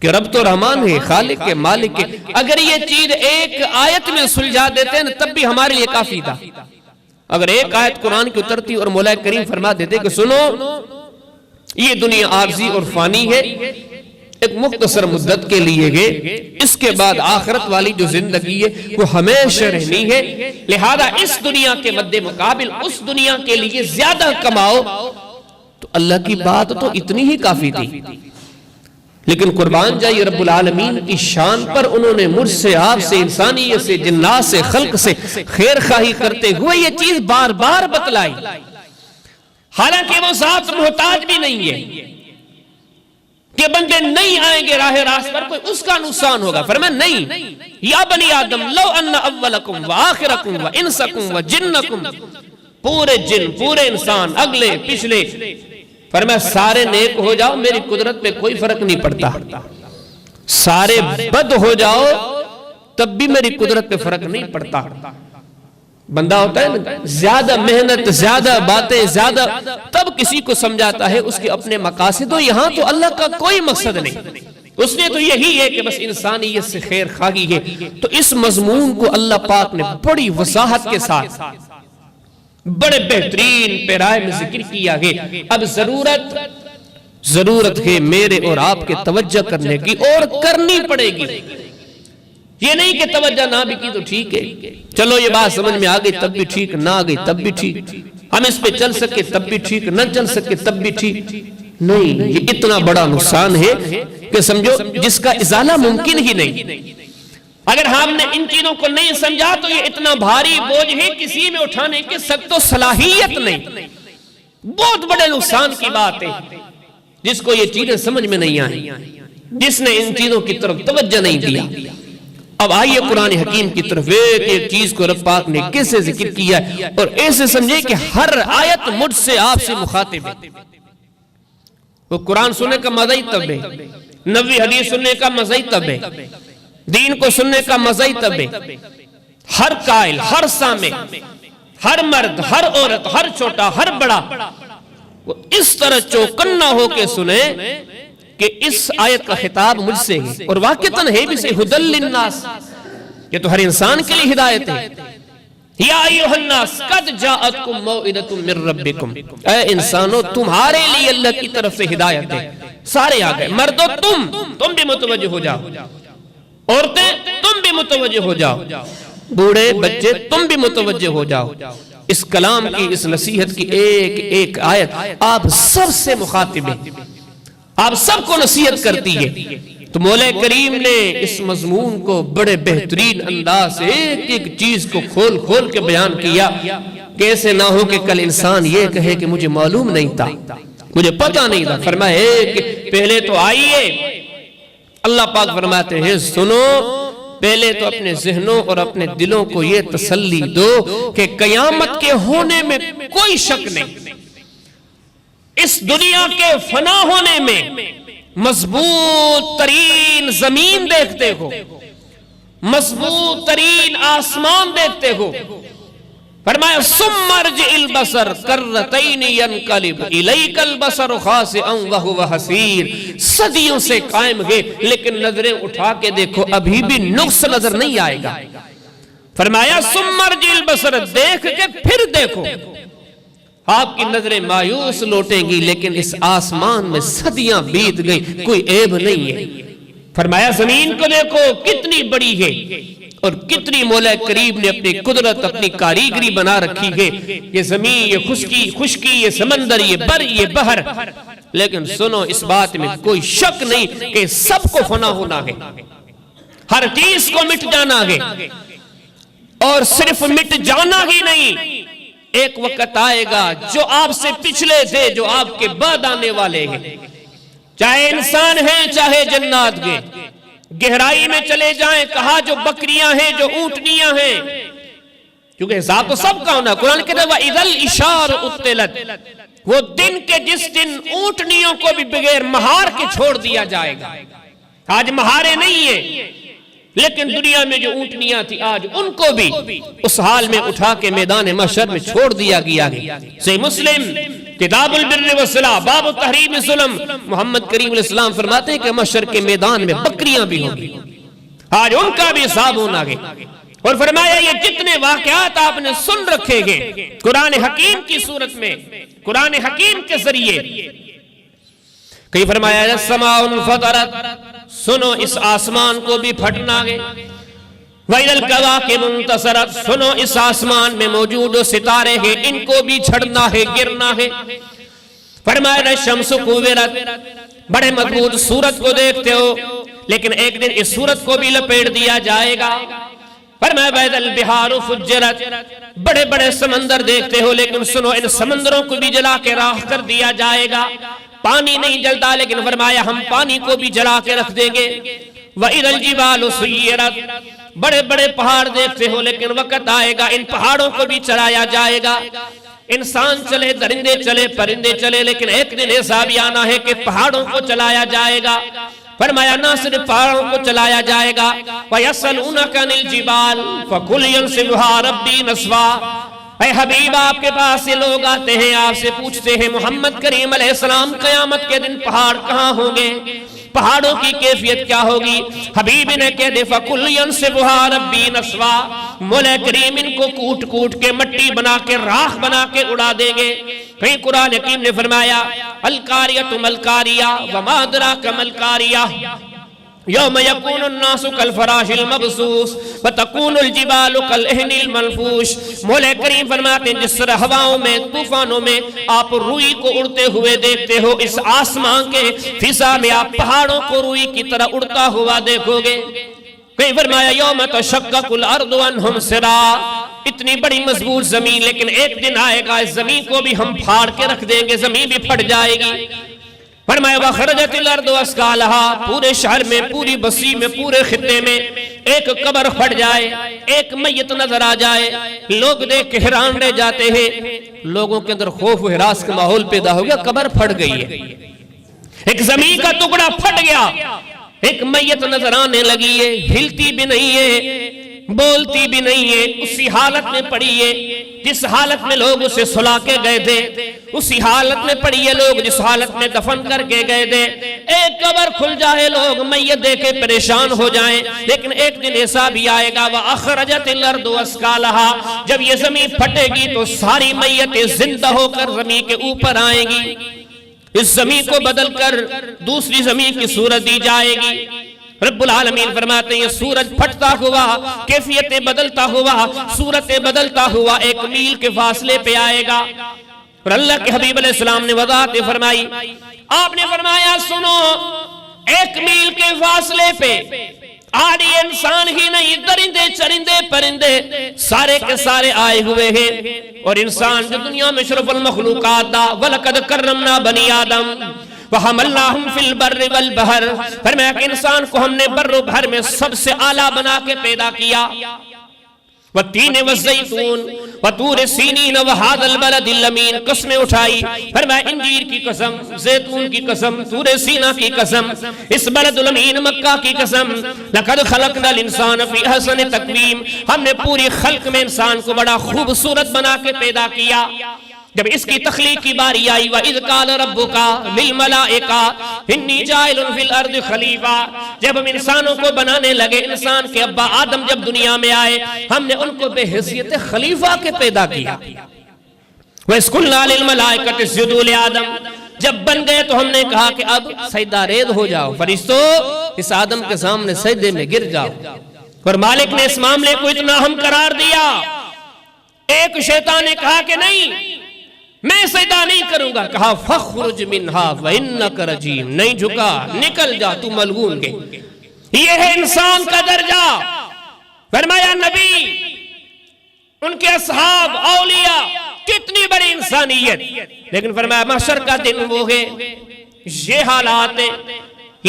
کہ رب تو رحمان ہے، خالق ہے، مالک ہے. اگر یہ چیز ایک آیت میں سلجھا دیتے ہیں تب بھی ہمارے لیے کافی تھا. اگر ایک آیت قرآن کی اترتی اور مولا کریم فرما دیتے کہ سنو یہ دنیا عارضی اور فانی ہے، ایک مختصر مدت کے لیے ہے، اس کے بعد آخرت والی جو زندگی ہے وہ ہمیشہ رہنی ہے، لہذا اس دنیا کے مد مقابل اس دنیا کے لیے زیادہ کماؤ، تو اللہ کی بات تو اتنی ہی کافی تھی. لیکن قربان جائیے رب العالمین کی شان پر انہوں نے مجھ سے، آپ سے، انسانیت سے، جنات سے، خلق سے خیر خواہی کرتے ہوئے یہ چیز بار بار بتلائی. حالانکہ وہ ذات محتاج بھی نہیں ہے کہ بندے نہیں آئیں گے راہ راست پر کوئی اس کا نقصان ہوگا. فرمایا نہیں، یا بنی آدم لو ان اولکم و آخرکم و انسکم و جنکم، پورے جن پورے انسان اگلے پچھلے، فرمایا سارے نیک ہو جاؤ میری قدرت پہ کوئی فرق نہیں پڑتا، سارے بد ہو جاؤ تب بھی میری قدرت پہ فرق نہیں پڑتا. بندہ ہوتا ہے نا زیادہ محنت، زیادہ باتیں، زیادہ تب کسی کو سمجھاتا ہے اس کے اپنے مقاصد، یہاں تو اللہ کا کوئی مقصد نہیں، اس نے تو یہی ہے کہ بس انسانیت سے خیر خواہی ہے. تو اس مضمون کو اللہ پاک نے بڑی وضاحت کے ساتھ بڑے بہترین پیرائے میں ذکر کیا ہے. اب ضرورت ہے میرے اور آپ کے توجہ کرنے کی، اور کرنی پڑے گی. یہ نہیں کہ توجہ نہ بھی کی تو ٹھیک ہے، چلو یہ بات سمجھ میں آ گئی تب بھی ٹھیک، نہ آ گئی تب بھی ٹھیک، ہم اس پہ چل سکے تب بھی ٹھیک، نہ چل سکے تب بھی ٹھیک. نہیں، یہ اتنا بڑا نقصان ہے کہ سمجھو جس کا ازالہ ممکن ہی نہیں. اگر ہم نے ان چیزوں کو نہیں سمجھا تو یہ اتنا بھاری بوجھ ہے کسی میں اٹھانے کی سخت و صلاحیت نہیں. بہت بڑے نقصان کی بات ہے جس کو یہ چیزیں سمجھ میں نہیں آئیں، جس نے ان چیزوں کی طرف توجہ نہیں دیا. اب آئیے قرآن حکیم کی طرف، ایک ایک چیز کو رب پاک نے کیسے ذکر کیا ہے، اور ایسے سمجھے کہ ہر آیت مجھ سے آپ سے مخاطب ہے. وہ قرآن سننے کا مزہ ہی تب ہے، نبوی حدیث سننے کا مزہ ہی تب ہے، دین کو سننے کا مزہ ہی تب ہے. ہر قائل، ہر سامع، ہر مرد، ہر عورت، ہر چھوٹا، ہر بڑا وہ اس طرح چوکنا ہو کے سنے کہ اس آیت کا خطاب مجھ سے ہے، اور واقعتاً ہے بھی سے ہدی للناس، یہ تو ہر انسان کے لیے ہدایت ہے. یا ایھا الناس قد جاءتکم موعظۃ من ربکم، اے انسانو تمہارے لیے اللہ کی طرف سے ہدایت ہے. سارے آ گئے، مردو تم بھی متوجہ ہو جاؤ، عورتیں تم بھی متوجہ ہو جاؤ، بوڑھے بچے تم بھی متوجہ ہو جاؤ. اس کلام کی، اس نصیحت کی ایک ایک آیت آپ سب سے مخاطب ہے، آپ سب کو نصیحت کرتی ہے. تو مولا کریم نے اس مضمون کو بڑے بہترین انداز سے ایک ایک چیز کو کھول کھول کے بیان کیا کہ ایسے نہ ہو کہ کل انسان یہ کہے کہ مجھے معلوم نہیں تھا، مجھے پتہ نہیں تھا. فرمایا کہ پہلے تو آئیے، اللہ پاک فرماتے ہیں سنو، پہلے تو اپنے ذہنوں اور اپنے دلوں کو یہ تسلی دو کہ قیامت کے ہونے میں کوئی شک نہیں، اس دنیا کے فنا ہونے میں مضبوط ترین زمین دیکھتے ہو، مضبوط ترین آسمان دیکھتے ہو. فرمایا ثم ارجع البصر کرتین ینقلب الیک البصر خاسئا وهو حسیر، صدیوں سے قائم ہے لیکن نظریں اٹھا کے دیکھو ابھی بھی نقص نظر نہیں آئے گا. فرمایا ثم ارجع البصر، دیکھ کے پھر دیکھو، آپ کی نظریں مایوس لوٹیں گی لیکن اس آسمان میں صدیاں بیت گئی، کوئی عیب نہیں ہے. فرمایا زمین کو دیکھو کتنی بڑی ہے اور کتنی مولا کریم نے اپنی قدرت، اپنی کاریگری بنا رکھی ہے. یہ زمین، یہ خشکی، یہ سمندر، یہ بر، یہ بحر، لیکن سنو اس بات میں کوئی شک نہیں کہ سب کو فنا ہونا ہے، ہر چیز کو مٹ جانا ہے. اور صرف مٹ جانا ہی نہیں، ایک وقت آئے گا جو آپ سے پچھلے تھے، جو آپ کے بعد آنے والے ہیں، چاہے انسان ہیں چاہے جنات ہیں، گہرائی میں چلے جائیں، کہا جو بکریاں ہیں، جو اونٹنیاں ہیں، کیونکہ حساب تو سب کا ہونا. قرآن کہتا ہے وَإِذَا الْإِشَارُ اُطِّلَتْ، وہ دن کے جس دن اونٹنیوں کو بھی بغیر مہار کے چھوڑ دیا جائے گا. آج مہارے نہیں ہیں لیکن دنیا میں جو اونٹنیاں تھی آج ان کو بھی اس حال میں اٹھا کے میدان محشر میں چھوڑ دیا گیا ہے. صحیح مسلم کتاب البر والصلہ باب تحریم ظلم، محمد کریم علیہ السلام فرماتے ہیں کہ محشر کے میدان میں بکریاں بھی ہوں گی، آج ان کا بھی حساب ہونا ہے۔ اور فرمایا یہ جتنے واقعات آپ نے سن رکھے گے قرآن حکیم کی صورت میں، قرآن حکیم کے ذریعے، کہیں فرمایا السماء انفطرت، سنو اس آسمان کو بھی پھٹنا ہے، وَإِذَا الْكَوَاكِبُ انتَثَرَتْ، سنو اس آسمان میں موجود ستارے ہیں، ان کو بھی جھڑنا ہے، گرنا ہے۔ فرمایا الشمس كُوِّرَتْ، بڑے مضبوط سورج کو دیکھتے ہو لیکن ایک دن اس سورج کو بھی لپیٹ دیا جائے گا۔ فرمایا وَإِذَا الْبِحَارُ فُجِّرَتْ، بڑے بڑے سمندر دیکھتے ہو لیکن سنو ان سمندروں کو بھی جلا کے راکھ کر دیا جائے گا۔ پانی نہیں جلتا لیکن فرمایا ہم پانی کو بھی جلا کے رکھ دیں گے۔ وَإِذَا الْجِبَالُ سُيِّرَتْ، بڑے بڑے پہاڑ دیکھتے ہو لیکن وقت آئے گا ان پہاڑوں کو بھی چلایا جائے گا۔ انسان چلے، درندے چلے، پرندے چلے، لیکن ایک دن ایسا بھی آنا ہے کہ پہاڑوں کو چلایا جائے گا۔ فرمایا نہ صرف پہاڑوں کو چلایا جائے گا، وَيَسْأَلُونَكَ عَنِ الْجِبَالِ فَقُلْ يَنسِفُهَا رَبِّي نَسْفًا، اے حبیب آپ کے پاس یہ لوگ آتے ہیں، آپ سے پوچھتے ہیں محمد کریم علیہ السلام قیامت کے دن پہاڑ کہاں ہوں گے، پہاڑوں کی کیفیت کیا ہوگی؟ حبیب نے کہہ دے فَقُلْ يَنسِفُهَا رَبِّي نَسْفًا، مولا کریم ان کو کوٹ کوٹ کے مٹی بنا کے راکھ بنا کے اڑا دیں گے۔ کہیں قرآن حکیم نے فرمایا القاریۃ ملقاریہ وما ادراک ملقاریہ یوم یکون الناس کالفراش المبثوث وتکون الجبال کالعہن المنفوش، مولا کریم فرماتے ہیں جس طرح ہواؤں میں، طوفانوں میں آپ روئی کو اڑتے ہوئے دیکھتے ہو، اس آسمان کے فضا میں آپ پہاڑوں کو روئی کی طرح اڑتا ہوا دیکھو گے۔ کہیں فرمایا یوم تشقق الارض عنہم سرا، اتنی بڑی مضبوط زمین لیکن ایک دن آئے گا اس زمین کو بھی ہم پھاڑ کے رکھ دیں گے، زمین بھی پھٹ جائے گی۔ فرمایا وَخَرَجَتِ الْأَرْضُ أَثْقَالَهَا، پورے شہر میں، پوری بستی میں، پورے خطے میں ایک قبر پھٹ جائے، ایک میت نظر آ جائے، لوگ دیکھ کے حیران رہ جاتے ہیں، لوگوں کے اندر خوف و ہراس کا ماحول پیدا ہو گیا، قبر پھٹ گئی ہے، ایک زمین کا ٹکڑا پھٹ گیا، ایک میت نظر آنے لگی ہے، ہلتی بھی نہیں ہے، بولتی بھی نہیں ہے، اسی حالت میں پڑی ہے جس حالت میں لوگ اسے سلا کے گئے تھے، اسی حالت میں پڑی ہے لوگ جس حالت میں دفن کر کے گئے تھے۔ ایک قبر کھل جائے لوگ میت دیکھے پریشان ہو جائیں، لیکن ایک دن ایسا بھی آئے گا وَأَخْرَجَتِ الْأَرْضُ أَثْقَالَهَا، جب یہ زمین پھٹے گی تو ساری میتیں زندہ ہو کر زمین کے اوپر آئیں گی، اس زمین کو بدل کر دوسری زمین کی صورت دی جائے گی۔ رب العالمین فرماتے ہیں یہ سورج پھٹتا ہوا، کیفیتیں بدلتا ہوا، صورتیں بدلتا ہوا ایک میل کے فاصلے پہ آئے گا۔ اور اللہ کے حبیب علیہ السلام نے وضاحت فرمائی، آپ نے فرمایا سنو ایک میل کے فاصلے پہ آج یہ انسان ہی نہیں، درندے چرندے پرندے سارے کے سارے آئے ہوئے ہیں، اور انسان جو دنیا میں شرف المخلوقات دا وَلَقَدْ كَرَّمْنَا بَنِي آدم وَحَمَلْنَاهُمْ فِي الْبَرِّ وَالْبَحْرِ، فرمایا کہ انسان کو ہم نے بر و بحر میں سب سے اعلیٰ بنا کے پیدا کیا۔ وَالتِّينِ وَالزَّيْتُونِ وَطُورِ سِينِينَ وَهَذَا الْبَلَدِ الْأَمِينِ، قسمیں اٹھائی، فرمایا انجیر کی قسم، زیتون کی قسم، طور سینا کی قسم، اس بلد الامین مکہ کی قسم، لَقَدْ خَلَقْنَا الْإِنسَانَ فِي أَحْسَنِ تَقْوِيمٍ، ہم نے پوری خلق میں انسان کو بڑا خوبصورت بنا کے پیدا کیا۔ جب اس کی تخلیق کی باری آئی وَإِذْ قَالَ رَبُّكَ لِلْمَلَائِكَةِ إِنِّي جَاعِلٌ فِي الْأَرْضِ خَلِيفَةً، جب ہم انسانوں کو بنانے لگے، انسان کے ابا آدم جب دنیا میں آئے ہم نے ان کو بے حیثیت خلیفہ کے پیدا کیا۔ وَإِذْ قُلْنَا لِلْمَلَائِكَةِ اسْجُدُوا لِآدَمَ، جب بن گئے تو ہم نے کہا کہ اب سجدہ ریز ہو جاؤ، فرشتو اس آدم کے سامنے سجدے میں گر جاؤ، اور مالک نے اس معاملے کو اتنا اہم قرار دیا۔ ایک شیطان نے کہا کہ نہیں میں سجدہ نہیں کروں گا، کہا فَخْرُجْ مِنْهَا وَإِنَّكَ رَجِيمٌ، نہیں جھکا، نکل جا تو ملعون گے۔ یہ ہے انسان کا درجہ۔ فرمایا نبی، ان کے اصحاب، اولیاء، کتنی بڑی انسانیت، لیکن فرمایا محشر کا دن وہ ہے، یہ حالات ہیں،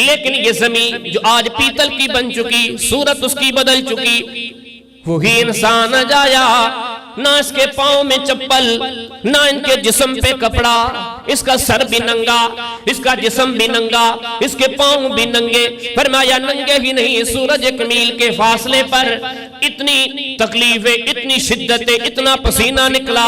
لیکن یہ زمین جو آج پیتل کی بن چکی، صورت اس کی بدل چکی، وہی انسان جایا، نہ اس کے پاؤں میں چپل، نہ ان کے جسم پہ کپڑا، اس کا سر بھی ننگا، اس کا جسم بھی ننگا، اس کے پاؤں بھی ننگے۔ فرمایا ننگے ہی نہیں، سورج ایک میل کے فاصلے پر اتنی تکلیفیں، اتنی شدتیں، اتنا پسینہ نکلا،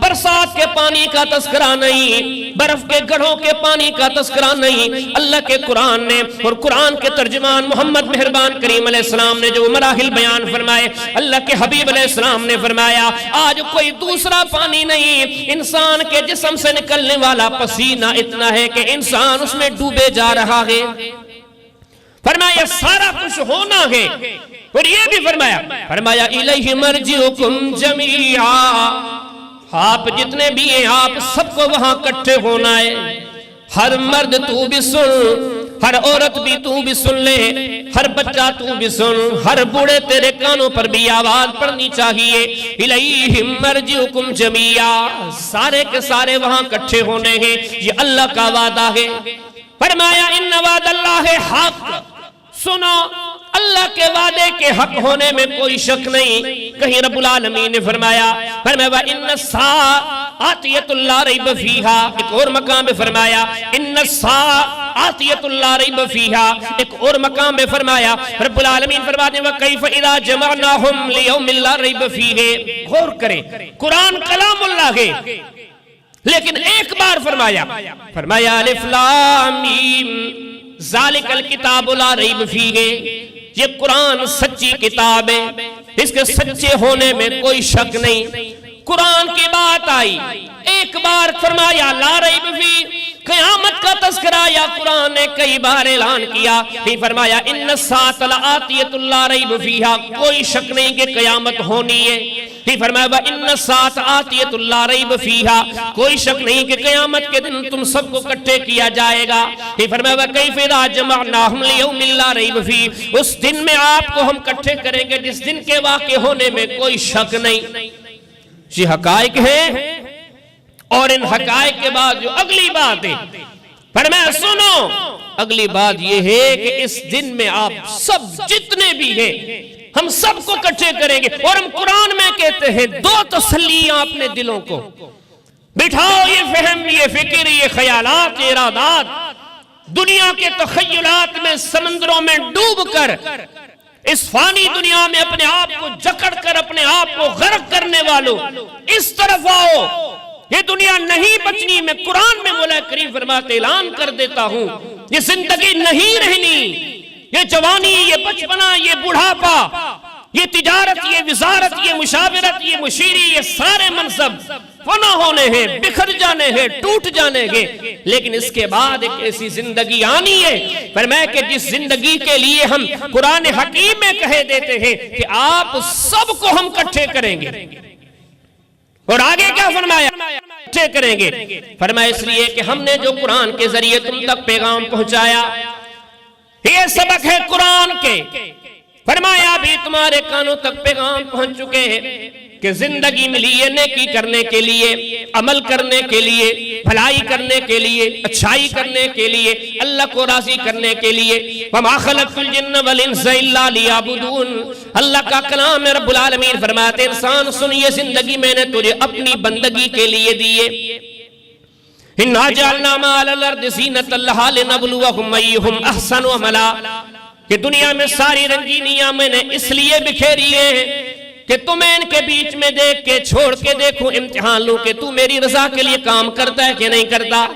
برسات کے پانی کا تذکرہ نہیں، برف کے گڑھوں کے پانی کا تذکرہ نہیں۔ اللہ کے قرآن نے اور قرآن کے ترجمان محمد مہربان کریم علیہ السلام نے جو مراحل بیان فرمائے، اللہ کے حبیب علیہ السلام نے فرمایا آج کوئی دوسرا پانی نہیں، انسان کے جسم سے نکلنے والا پسینہ اتنا ہے کہ انسان اس میں ڈوبے جا رہا ہے۔ فرمایا سارا کچھ ہونا ہے، اور یہ بھی فرمایا الیہ مرجعکم جمیعا، آپ جتنے بھی ہیں آپ سب کو وہاں کٹھے ہونا ہے۔ ہر مرد تو بھی سن، ہر عورت بھی تو بھی سن لے، ہر بچہ تو بھی سن، ہر بوڑھے تیرے کانوں پر بھی آواز پڑنی چاہیے، الیہ مرجعکم جمیعا، سارے کے سارے وہاں کٹھے ہونے ہیں، یہ اللہ کا وعدہ ہے۔ فرمایا ان وعد اللہ حق، سنو اللہ کے وعدے کے حق ہونے میں کوئی شک نہیں۔ کہیں رب العالمین نے فرمایا وَإِنَّ السَّاعَةَ آتِيَةٌ لَا رَيْبَ فِيهَا، ایک اور مقام میں فرمایا إِنَّ السَّاعَةَ آتِيَةٌ لَا رَيْبَ فِيهَا، ایک اور مقام میں فرمایا رب العالمین فرماتے ہیں وَكَيْفَ إِذَا جَمَعْنَاهُمْ لِيَوْمٍ لَا رَيْبَ فِيهِ۔ غور کریں، قرآن کلام اللہ ہے، لیکن ایک بار فرمایا الف لام میم ذالک الکتاب لا ریب فیہ، یہ قرآن سچی کتاب ہے، اس کے سچے ہونے میں کوئی شک نہیں۔ قرآن کی بات آئی، ایک بار فرمایا لا ریب فیہ، قیامت کا تذکرہ یا قرآن نے کئی بار اعلان کیا، پھر فرمایا ان الساعۃ لآتیۃ لا ریب فیہا، کوئی شک نہیں کہ قیامت ہونی ہے۔ پھر فرمایا ان الساعۃ آتیۃ لا ریب فیہا، کوئی شک نہیں کہ قیامت کے دن تم سب کو اکٹھے کیا جائے گا۔ پھر فرمایا کیف اذا جمعناہم لیوم لا ریب فیہ، اس دن میں آپ کو ہم اکٹھے کریں گے جس دن کے واقع ہونے میں کوئی شک نہیں۔ یہ حقائق ہیں، اور ان حقائق کے بعد جو اگلی بات ہے فرمایا سنو، اگلی بات یہ ہے کہ اس دن میں آپ سب جتنے بھی ہیں ہم سب کو اکٹھے کریں گے، اور ہم قرآن میں کہتے ہیں دو تسلیاں اپنے دلوں کو بٹھاؤ، یہ فہم، یہ فکر، یہ خیالات، یہ ارادات، دنیا کے تخیلات میں سمندروں میں ڈوب کر اس فانی دنیا میں اپنے آپ کو جکڑ کر اپنے آپ کو غرق کرنے والوں اس طرف آؤ، یہ دنیا نہیں بچنی۔ میں قرآن میں مولا کریم فرماتے اعلان کر دیتا ہوں یہ زندگی نہیں رہنی، یہ جوانی، یہ بچپنا، یہ بڑھاپا، یہ تجارت، یہ وزارت، یہ مشاورت، یہ مشیری، یہ سارے منصب فنا ہونے ہیں، بکھر جانے ہیں، ٹوٹ جانے ہیں، لیکن اس کے بعد ایک ایسی زندگی آنی ہے فرمایا کہ جس زندگی کے لیے ہم قرآن حکیم میں کہہ دیتے ہیں کہ آپ سب کو ہم اکٹھے کریں گے۔ اور آگے کیا فرمایا اکٹھے کریں گے؟ فرمایا اس لیے کہ ہم نے جو قرآن کے ذریعے تم تک پیغام پہنچایا، یہ سبق ہے قرآن کے، فرمایا ابھی تمہارے کانوں تک پیغام پہنچ چکے ہیں کہ زندگی ملی ہے نیکی کرنے کے لیے، عمل کرنے کے لیے، بھلائی کرنے کے لیے، اچھائی کرنے کے لیے، اللہ کو راضی کرنے کے لیے۔ وَمَا خَلَقْتُ الْجِنَّ وَالْإِنسَ إِلَّا لِيَعْبُدُونَ، اللہ کا کلام ہے، رب العالمین فرماتے انسان سن، یہ زندگی میں نے تجھے اپنی بندگی کے لیے دیے۔ إِنَّا جَعَلْنَا مَا عَلَى الْأَرْضِ زِينَةً لَهَا لِنَبْلُوَهُمْ أَيُّهُمْ أَحْسَنُ عَمَلًا، کہ دنیا میں ساری رنگینیاں میں نے اس لیے بکھیری ہیں کہ تمہیں ان کے بیچ میں دیکھ کے چھوڑ کے دیکھوں، امتحان لوں کہ تو میری رضا کے لیے کام کرتا ہے کہ نہیں کرتا۔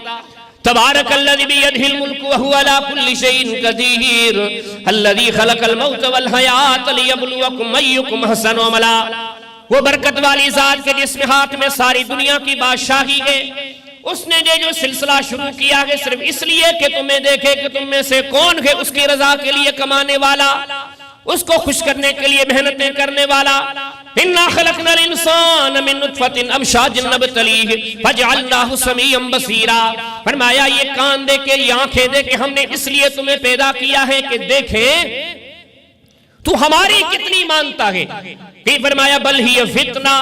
تبارک الذی بیدہ الملک وہو علی کل شیء قدیر الذی خلق الموت والحیات لیبلوکم ایکم احسن عملا، وہ برکت والی ذات کے جس میں ہاتھ میں ساری دنیا کی بادشاہی ہے، اس نے جو سلسلہ شروع کیا ہے صرف اس لیے کہ تمہیں دیکھے کہ تم میں سے کون ہے اس کی رضا کے لیے کمانے والا، اس کو خوش کرنے کے لیے محنتیں کرنے والا۔ اِنَّا خَلَقْنَا الْإِنسَانَ مِن نُطْفَةٍ أَمْشَاجٍ نَبْتَلِيهِ فَجَعَلْنَاهُ سَمِيعًا بَصِيرًا، فرمایا یہ کان دے کے، یہ آنکھیں دے کے ہم نے اس لیے تمہیں پیدا کیا ہے کہ دیکھیں تو ہماری کتنی مانتا ہے۔ پھر فرمایا بل ہی فتنہ،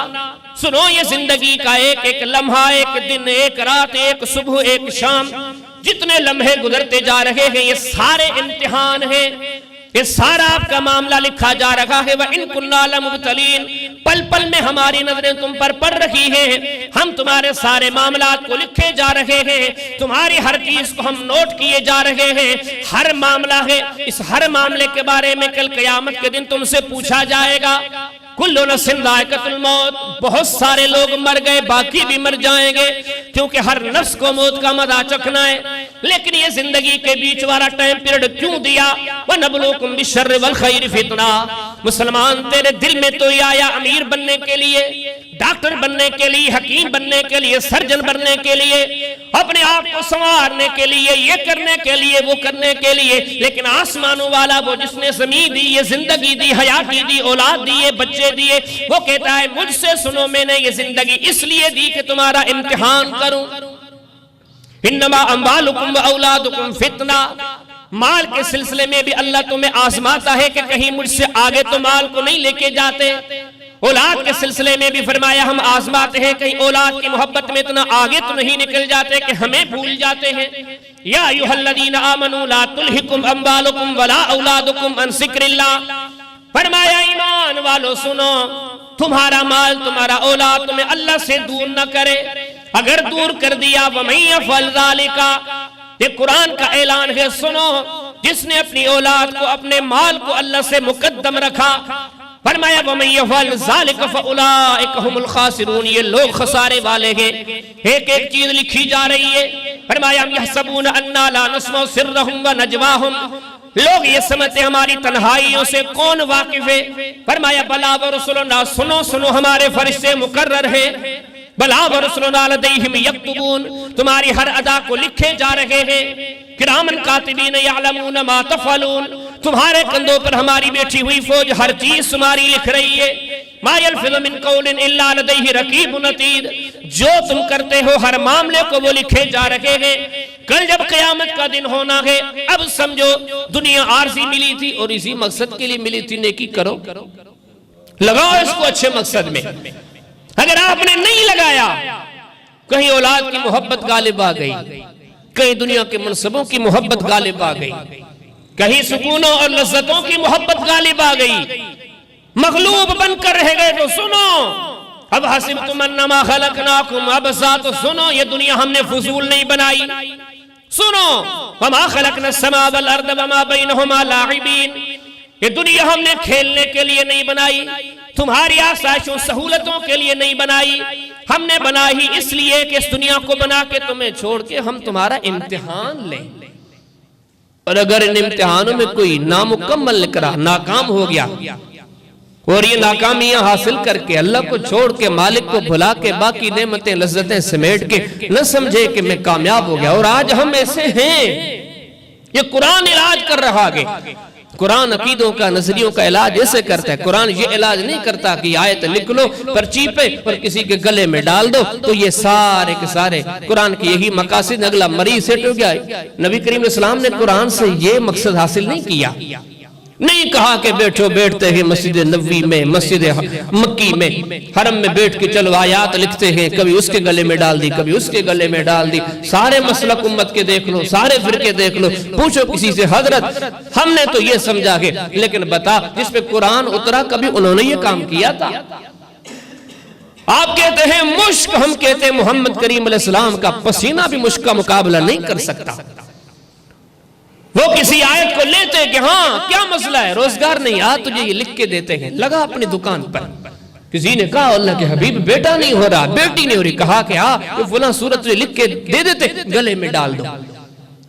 سنو یہ زندگی کا ایک ایک لمحہ، ایک دن، ایک رات، ایک صبح، ایک شام، جتنے لمحے گزرتے جا رہے ہیں یہ سارے امتحان ہیں، یہ سارا آپ کا معاملہ لکھا جا رہا ہے۔ وَإِن كُنَّا لَمُبْتَلِينَ، پل پل میں ہماری نظریں تم پر پڑ رہی ہیں، ہم تمہارے سارے معاملات کو لکھے جا رہے ہیں، تمہاری ہر چیز کو ہم نوٹ کیے جا رہے ہیں، ہر معاملہ ہے، اس ہر معاملے کے بارے میں کل قیامت کے دن تم سے پوچھا جائے گا۔ کلو نفس ذائقۃ الموت، بہت سارے لوگ مر گئے، باقی بھی مر جائیں گے، کیونکہ ہر نفس کو موت کا مزہ چکھنا ہے۔ لیکن یہ زندگی کے بیچ والا ٹائم پیریڈ کیوں دیا؟ وَنَبْلُوكُمْ بِالشَّرِّ وَالْخَيْرِ فِتْنَةً۔ مسلمان تیرے دل میں تو یہ آیا امیر بننے کے لیے، ڈاکٹر بننے کے لیے، حکیم بننے کے لیے، سرجن بننے کے لیے، اپنے آپ کو سنوارنے کے لیے، یہ کرنے کے لیے، وہ کرنے کے لیے، لیکن آسمانوں والا وہ جس نے زمین دی، یہ زندگی دی، حیاتی دی، اولاد دیے، بچے دیے، وہ کہتا ہے مجھ سے سنو میں نے یہ زندگی اس لیے دی کہ تمہارا امتحان کروں۔ انما اموالکم و اولادکم فتنہ، مال کے سلسلے میں بھی اللہ تمہیں آزماتا ہے کہ کہیں مجھ سے آگے تو مال کو نہیں لے کے جاتے۔ اولاد کے سلسلے میں بھی فرمایا ہم آزماتے ہیں کہیں اولاد کی محبت میں اتنا آگے تو نہیں نکل جاتے کہ ہمیں بھول جاتے ہیں۔ یا ایھا الذین آمنوا لا تلھکم اموالکم ولا اولادکم عن ذکر اللہ، فرمایا ایمان والو سنو، تمہارا مال تمہارا اولاد تمہیں اللہ سے دور نہ کرے، اگر دور کر دیا وَمَن يَفْعَلْ ذَلِكَ، یہ قرآن کا اعلان ہے، سنو جس نے اپنی اولاد کو اپنے مال کو اللہ سے مقدم رکھا، فرمایا وَمَن يَفْعَلْ ذَلِكَ فَأُولَٰئِكَ هُمُ الْخَاسِرُونَ، یہ لوگ خسارے والے ہیں۔ ایک ایک چیز لکھی جا رہی ہے، فرمایا يَحْسَبُونَ أَنَّا لَا نَسْمَعُ سِرَّهُمْ وَنَجْوَاهُمْ، لوگ یہ سمجھتے ہماری تنہائیوں سے کون واقف ہے؟ فرمایا بلا ورسلنا، سنو سنو ہمارے فرشتے مقرر ہیں، بلا ورسلنا لدیہم یکتبون، تمہاری ہر ادا کو لکھے جا رہے ہیں، کرامن کاتبین یعلمون ما تفعلون، تمہارے کندھوں پر ہماری بیٹھی ہوئی فوج ہر چیز تمہاری لکھ رہی ہے۔ ما یلفظ من قول الا لدیہ رقیب عتید، جو تم کرتے ہو ہر معاملے کو وہ لکھے جا رہے ہیں۔ کل جب قیامت کا دن ہونا ہے، اب سمجھو دنیا عارضی ملی تھی اور اسی مقصد کے لیے ملی تھی، نیکی کرو، لگاؤ اس کو اچھے مقصد میں۔ اگر آپ نے نہیں لگایا، کہیں اولاد کی محبت غالب آ گئی، کہیں دنیا کے منصبوں کی محبت غالب آ گئی، کہیں سکونوں اور لذتوں کی محبت غالب آ گئی، مغلوب بن کر رہ گئے تو سنو، اب حسبتم انما خلقناکم، اب ساتھ سنو یہ دنیا ہم نے فضول نہیں بنائی، سنو وما خلقنا السماء والارض وما بینہما لاعبین، یہ دنیا ہم نے کھیلنے کے لیے نہیں بنائی، تمہاری آسائشوں سہولتوں کے لیے نہیں بنائی، ہم نے بنائی اس لیے کہ اس دنیا کو بنا کے تمہیں چھوڑ کے ہم تمہارا امتحان لیں، اور اگر ان امتحانوں میں کوئی نامکمل نکلا، ناکام ہو گیا، اور یہ ناکامیاں حاصل کر کے اللہ کو چھوڑ کے مالک کو بھلا کے باقی نعمتیں لذتیں سمیٹ کے نہ سمجھے کہ میں کامیاب ہو گیا، اور آج ہم ایسے ہیں۔ یہ قرآن علاج کر رہا ہے، قرآن عقیدوں کا نظریوں کا علاج ایسے کرتا ہے۔ قرآن یہ علاج نہیں کرتا کہ آیت لکھ لو پرچی پہ اور کسی کے گلے میں ڈال دو تو یہ سارے کے سارے قرآن کی یہی مقاصد، اگلا مریض سیٹ ہو گیا۔ نبی کریم علیہ السلام نے قرآن سے یہ مقصد حاصل نہیں کیا، نہیں کہا کہ بیٹھو، بیٹھتے ہیں مسجد نبوی میں، مسجد مکی میں، حرم میں بیٹھ کے چلو آیات لکھتے ہیں، کبھی اس کے گلے میں ڈال دی، کبھی اس کے گلے میں ڈال دی، سارے مسلک امت کے دیکھ لو، سارے فرقے دیکھ لو، پوچھو کسی سے حضرت ہم نے تو یہ سمجھا کہ، لیکن بتا جس پہ قرآن اترا کبھی انہوں نے یہ کام کیا تھا؟ آپ کہتے ہیں مشک، ہم کہتے ہیں محمد کریم علیہ السلام کا پسینہ بھی مشک کا مقابلہ نہیں کر سکتا۔ وہ کسی آیت کو لیتے کہ ہاں کیا مسئلہ ہے، روزگار نہیں، تجھے یہ لکھ کے دیتے ہیں، لگا اپنی دکان پر۔ کسی نے کہا اللہ کے حبیب بیٹا نہیں ہو رہا، بیٹی نہیں ہو رہی، کہا کہ یہ فلاں صورت تجھے لکھ کے دے دیتے، گلے میں ڈال دو۔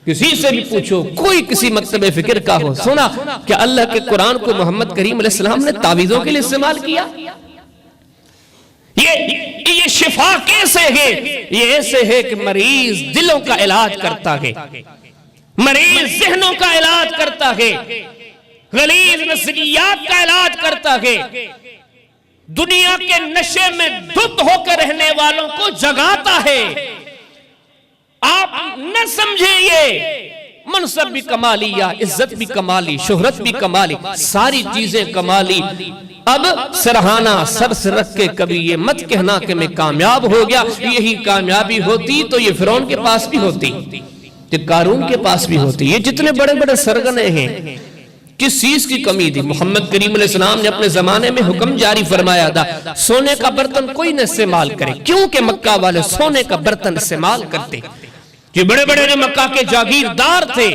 کسی سے بھی پوچھو، کوئی کسی مکتب فکر کا ہو، سنا کہ اللہ کے قرآن کو محمد کریم علیہ السلام نے تعویذوں کے لیے استعمال کیا؟ یہ شفا کیسے ہے؟ یہ ایسے ہے کہ مریض دلوں کا علاج کرتا ہے، مریض ذہنوں کا علاج کرتا ہے، غلیظ نظریات کا علاج کرتا ہے، دنیا کے نشے میں دھت ہو کر رہنے والوں کو جگاتا ہے۔ آپ نہ سمجھیں یہ منصب بھی کمالی، یا عزت بھی کمالی، شہرت بھی کمالی، ساری چیزیں کمالی، اب سرہانہ سر سے رکھ کے کبھی یہ مت کہنا کہ میں کامیاب ہو گیا، یہی کامیابی ہوتی تو یہ فرعون کے پاس بھی ہوتی، یہ قارون کے پاس بھی ہوتی، یہ جتنے بڑے بڑے سرگنے ہیں، کس چیز کی کمی تھی؟ محمد کریم علیہ السلام نے اپنے زمانے میں حکم جاری فرمایا تھا سونے کا برتن کوئی نہ استعمال کرے، کیونکہ مکہ والے سونے کا برتن استعمال کرتے۔ یہ بڑے بڑے جو مکہ کے جاگیردار تھے،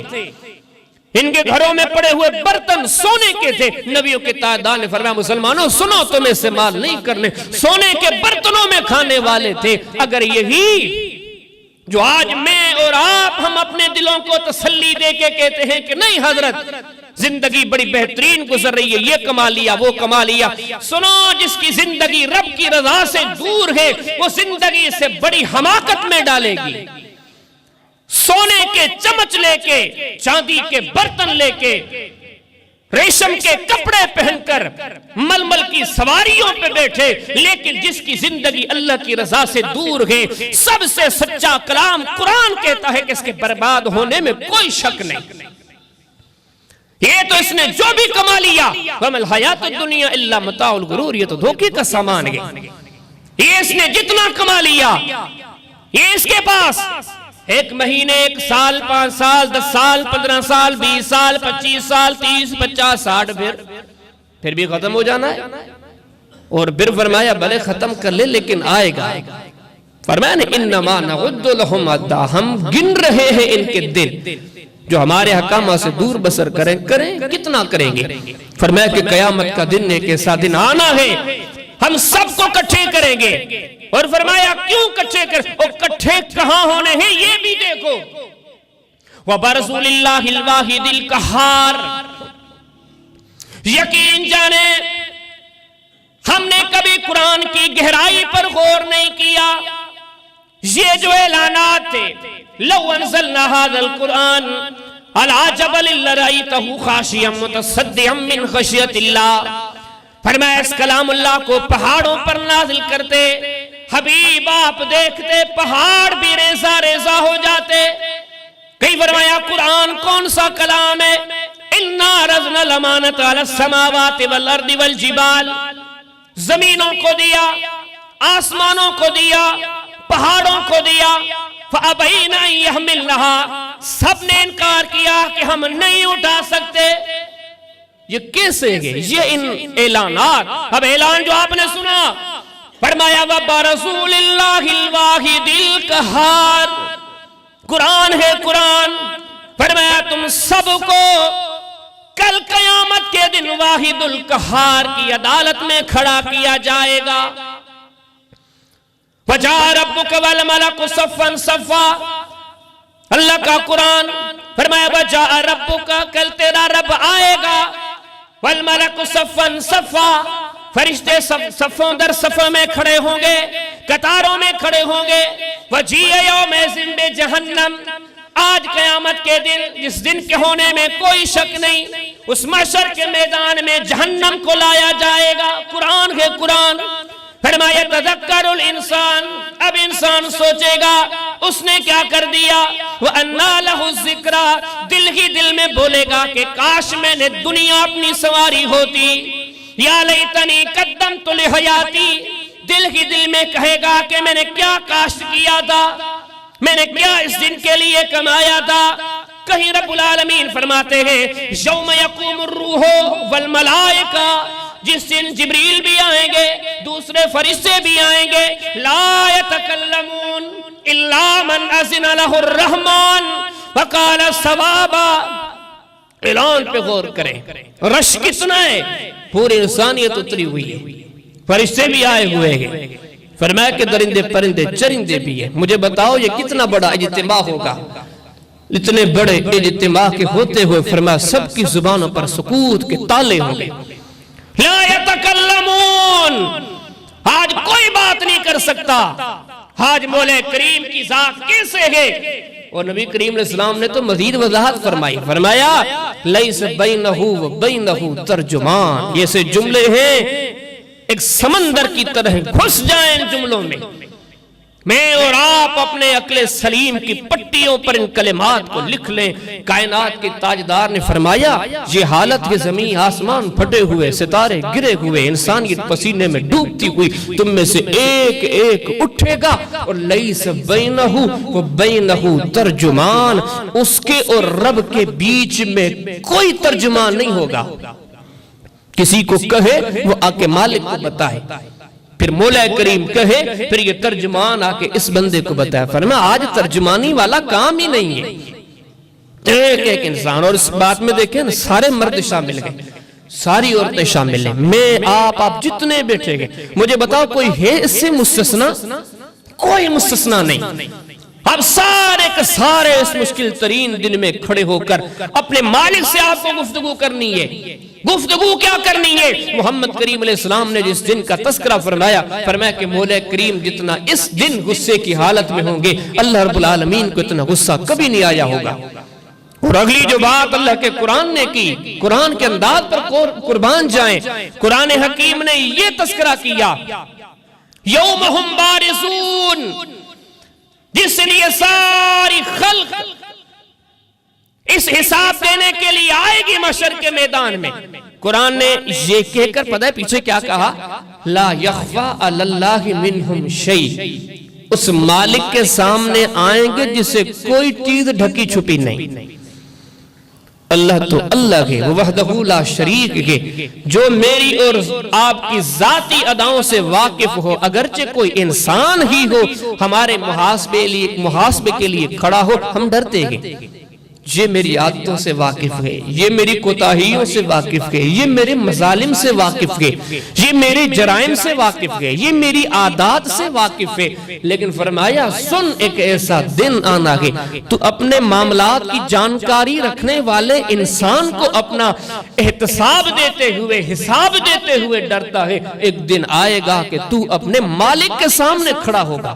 ان کے گھروں میں پڑے ہوئے برتن سونے کے تھے. نبیوں کے تاجدار نے فرمایا مسلمانوں سنو تمہیں استعمال نہیں کرنے, سونے کے برتنوں میں کھانے والے تھے. اگر یہی جو آج میں اور آپ ہم اپنے دلوں کو تسلی دے کے کہتے ہیں کہ نہیں حضرت زندگی بڑی بہترین گزر رہی ہے, یہ کما لیا وہ کما لیا, سنو جس کی زندگی رب کی رضا سے دور ہے وہ زندگی سے بڑی حماقت میں ڈالے گی. سونے کے چمچ لے کے, چاندی کے برتن لے کے, ریشم کے کپڑے پہن کر ململ کی سواریوں پہ بیٹھے, لیکن جس کی زندگی اللہ کی رضا سے دور ہے, سب سے سچا کلام قرآن کہتا ہے کہ اس کے برباد ہونے میں کوئی شک نہیں. یہ تو اس نے جو بھی کما لیا, وَمَا الْحَيَاةُ الدُّنْيَا إِلَّا مَتَاعُ الْغُرُورِ, یہ تو دھوکے کا سامان ہے. یہ اس نے جتنا کما لیا, یہ اس کے پاس 1 مہینے 1 سال 5 سال 10 سال 15 سال 20 سال 25 سال 30 50 60 پھر بھی ختم ہو جانا ہے. اور پھر فرمایا بھلے ختم کر لے لیکن آئے گا. فرمایا انما نعد لهم عدا, ہم گن رہے ہیں ان کے دن جو ہمارے احکامات سے دور بسر کریں کتنا کریں گے. فرمایا کہ قیامت کا دن ایک ایسا دن آنا ہے ہم سب کو کٹھے کریں گے. اور فرمایا کیوں کٹھے کریں, اور کٹھے کہاں ہونے ہیں یہ بھی دیکھو. وَبَرَزُوا لِلَّهِ الْوَاحِدِ الْقَهَّارِ, یقین جانے ہم نے کبھی قرآن کی گہرائی پر غور نہیں کیا. یہ جو اعلانات تھے لو انزلنا هذا القرآن على جبل لرأيته خاشعا متصدعا من خشية الله, فرمایا اس کلام اللہ کو پہاڑوں پر نازل کرتے, حبیب آپ دیکھتے پہاڑ بھی ریزہ ریزہ ہو جاتے. کئی فرمایا قرآن کون سا کلام ہے, اِنَّا عَرَضْنَا الْأَمَانَةَ عَلَى السَّمَاوَاتِ وَالْأَرْضِ وَالْجِبَالِ, زمینوں کو دیا, آسمانوں کو دیا, پہاڑوں کو دیا. فَأَبَيْنَ أَن يَحْمِلْنَهَا, سب نے انکار کیا کہ ہم نہیں اٹھا سکتے. یہ کیسے ہے یہ ان اعلانات. اب اعلان جو آپ نے سنا, فرمایا وَبَرَزُوا لِلَّهِ الْوَاحِدِ الْقَهَّارِ, قرآن ہے قرآن. فرمایا تم سب کو کل قیامت کے دن واحد القہار کی عدالت میں کھڑا کیا جائے گا. وَجَاءَ رَبُّكَ وَالْمَلَكُ صَفًّا صَفًّا, اللہ کا قرآن. فرمایا وَجَاءَ رَبُّكَ, کل تیرا رب آئے گا. وَالْمَلَكُ صَفًّا صَفًّا, فرشتے صفوں در صفوں میں کھڑے ہوں گے, قطاروں میں کھڑے ہوں گے. وَجِیَ یَوْمَئِذٍ بِجَہَنَّمَ, آج قیامت کے دن جس دن کے ہونے میں کوئی شک نہیں, اس محشر کے میدان میں جہنم کو لایا جائے گا. قرآن ہے قرآن. فرمایا تذکر الانسان, اب انسان سوچے گا اس نے کیا کر دیا. وَأَنَّا لَهُ الذِّكْرَى, دل ہی دل میں بولے گا کہ کاش میں نے دنیا اپنی سواری ہوتی. یا لیتنی قدمت لحیاتی, دل ہی دل میں کہے گا کہ میں نے کیا کاشت کیا تھا, میں نے کیا اس دن کے لیے کمایا تھا. کہیں رب العالمین فرماتے ہیں یوم یقوم الروح والملائکہ, جس دن جبریل بھی آئیں گے, دوسرے فرشتے بھی آئیں گے. لا يتکلمون الا من اذن له الرحمن وقال صوابا. اعلان پہ غور کریں, رش کتنا ہے, پوری انسانیت اتری ہوئی ہے, فرشتے بھی آئے ہوئے ہیں. فرمایا کہ درندے پرندے چرندے بھی ہیں. مجھے بتاؤ یہ کتنا بڑا اجتماع ہوگا. اتنے بڑے اجتماع کے ہوتے ہوئے فرمایا سب کی زبانوں پر سکوت کے تالے ہوں گے. لا يتکلمون, آج کوئی بات نہیں کر سکتا. آج مولا کریم کی ذات کیسے ہے. اور نبی کریم علیہ السلام نے تو مزید وضاحت فرمائی. فرمایا لیس بینہ و بینہ ترجمان, یہ سے جملے ہیں ایک سمندر کی طرح گھس جائیں ان جملوں میں. میں اور آپ اپنے عقل سلیم کی پٹیوں پر ان کلمات کو لکھ لیں. کائنات کے تاجدار نے فرمایا یہ حالت ہے زمین آسمان پھٹے ہوئے, ستارے گرے ہوئے, انسانیت پسینے میں ڈوبتی ہوئی, تم میں سے ایک ایک اٹھے گا. اور لیس بینہ و بینہ ترجمان, اس کے اور رب کے بیچ میں کوئی ترجمان نہیں ہوگا. کسی کو کہے وہ آ کے مالک کو بتائے, پھر مولا کریم کہے, پھر یہ ترجمان آ کے اس بندے کو بتائے. فرمایا آج ترجمانی والا کام ہی نہیں ہے. ایک ایک انسان. اور اس بات میں دیکھیں نا سارے مرد شامل گئے, ساری عورتیں شامل ہیں, میں آپ جتنے بیٹھے گئے. مجھے بتاؤ کوئی ہے اس سے مستثنا؟ کوئی مستثنا نہیں. اب سارے کے سارے اس مشکل ترین دن میں کھڑے ہو کر اپنے مالک سے آپ کو گفتگو کرنی ہے. گفتگو کیا کرنی ہے؟ محمد کریم علیہ السلام نے جس دن کا تذکرہ فرمایا کہ مولا کریم جتنا اس دن غصے کی حالت میں ہوں گے, اللہ رب العالمین کو اتنا غصہ کبھی نہیں آیا ہوگا. اور اگلی جو بات اللہ کے قرآن نے کی, قرآن کے انداز پر قربان جائیں, قرآن حکیم نے یہ تذکرہ کیا, یومہم بارزون, جس لیے ساری خلق اس حساب دینے کے لیے آئے گی محشر کے میدان میں. قرآن نے یہ کہہ کر پتہ ہے پیچھے کیا کہا؟ لا یخفا علی اللہ منہم شیء, اس مالک کے سامنے آئیں گے جسے کوئی چیز ڈھکی چھپی نہیں. اللہ تو اللہ کے, وہ وحدہ لا شریک کے, جو میری اور آپ کی ذاتی اداؤں سے واقف ہو, اگرچہ کوئی انسان ہی ہو ہمارے محاسبے کے لیے کھڑا ہو, ہم ڈرتے ہیں. یہ میری عادتوں سے واقف ہے, یہ میری کوتاہیوں سے واقف ہے, یہ میرے مظالم سے واقف ہے, یہ میرے جرائم سے واقف ہے, یہ میری عادات سے واقف ہے. لیکن فرمایا سن, ایک ایسا دن آنا ہے تو اپنے معاملات کی جانکاری رکھنے والے انسان کو اپنا احتساب دیتے ہوئے, حساب دیتے ہوئے ڈرتا ہے. ایک دن آئے گا کہ تو اپنے مالک کے سامنے کھڑا ہوگا.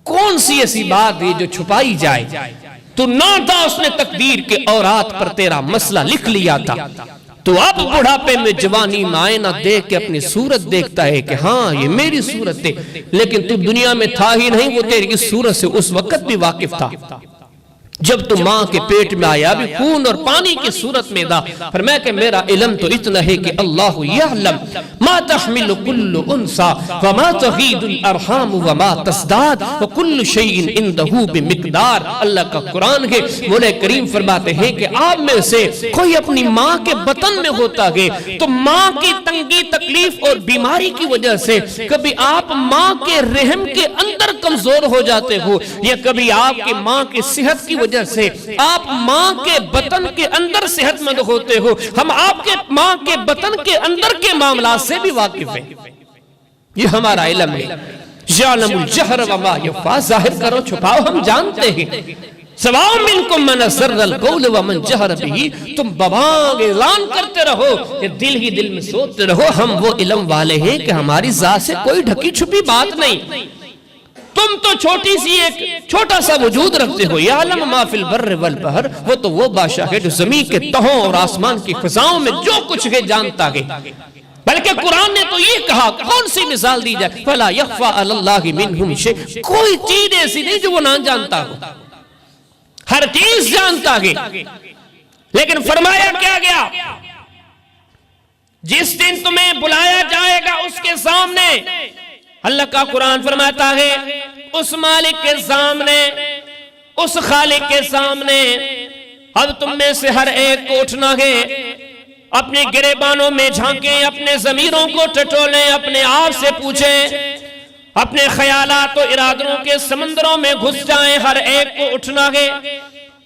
کون سی ایسی بات ہے جو چھپائی جائے؟ تو نہ تھا اس نے تقدیر کے اورات پر تیرا مسئلہ لکھ لیا تھا, تو اب بڑھاپے میں جوانی میں آئینہ دیکھ کے اپنی صورت دیکھتا ہے کہ ہاں یہ میری صورت ہے, لیکن تو دنیا میں تھا ہی نہیں, وہ تیری صورت سے اس وقت بھی واقف تھا جب تو ماں کے پیٹ میں آیا, بھی خون اور پانی کی صورت میں تھا. فرمایا کہ میرا علم تو اتنا ہے کہ اللہ یعلم ما تحمل کل انسا وما تغید الارحام وما تزداد وکل شیء عنده بمقدار. اللہ کا قرآن ہے, مولا کریم فرماتے ہیں کہ آپ میں سے کوئی اپنی ماں کے بطن میں ہوتا ہے تو ماں کی تنگی تکلیف اور بیماری کی وجہ سے کبھی آپ ماں کے رحم کے اندر کمزور ہو جاتے ہو, یا کبھی آپ کی ماں کی صحت کی وجہ سے آپ ماں کے بطن کے اندر صحت مند ہوتے ہو. ہم آپ کے ماں کے بطن کے اندر کے معاملات سے بھی واقف ہیں. یہ ہمارا علم ہے. یعلم الجہر وما یخفی, ظاہر کرو چھپاؤ ہم جانتے ہیں. سواء منکم من اسر القول ومن جہر بہ, تم ببانگ اعلان کرتے رہو کہ دل ہی دل میں سوچتے رہو, ہم وہ علم والے ہیں کہ ہماری ذات سے کوئی ڈھکی چھپی بات نہیں. تم تو چھوٹی سی ایک چھوٹا سا وجود رکھتے ہو. یعلم ما فی البر والبحر, وہ تو وہ بادشاہ ہے جو زمین کے تہوں اور آسمان کی فضاؤں میں جو کچھ ہے جانتا ہے. بلکہ قرآن نے تو یہ کہا, کون سی مثال دی جائے, فلا یخفی علی اللہ منہم شیء, کوئی چیز ایسی نہیں جو وہ نہ جانتا ہو, ہر چیز جانتا ہے. لیکن فرمایا کیا گیا, جس دن تمہیں بلایا جائے گا اس کے سامنے, اللہ کا قرآن فرماتا ہے اس مالک کے سامنے, اس خالق کے سامنے, اب تم میں سے ہر ایک کو اٹھنا ہے, اپنے گریبانوں میں جھانکیں, اپنے ضمیروں کو ٹٹولیں, اپنے آپ سے پوچھیں, اپنے خیالات و ارادوں کے سمندروں میں گھس جائیں. ہر ایک کو اٹھنا ہے.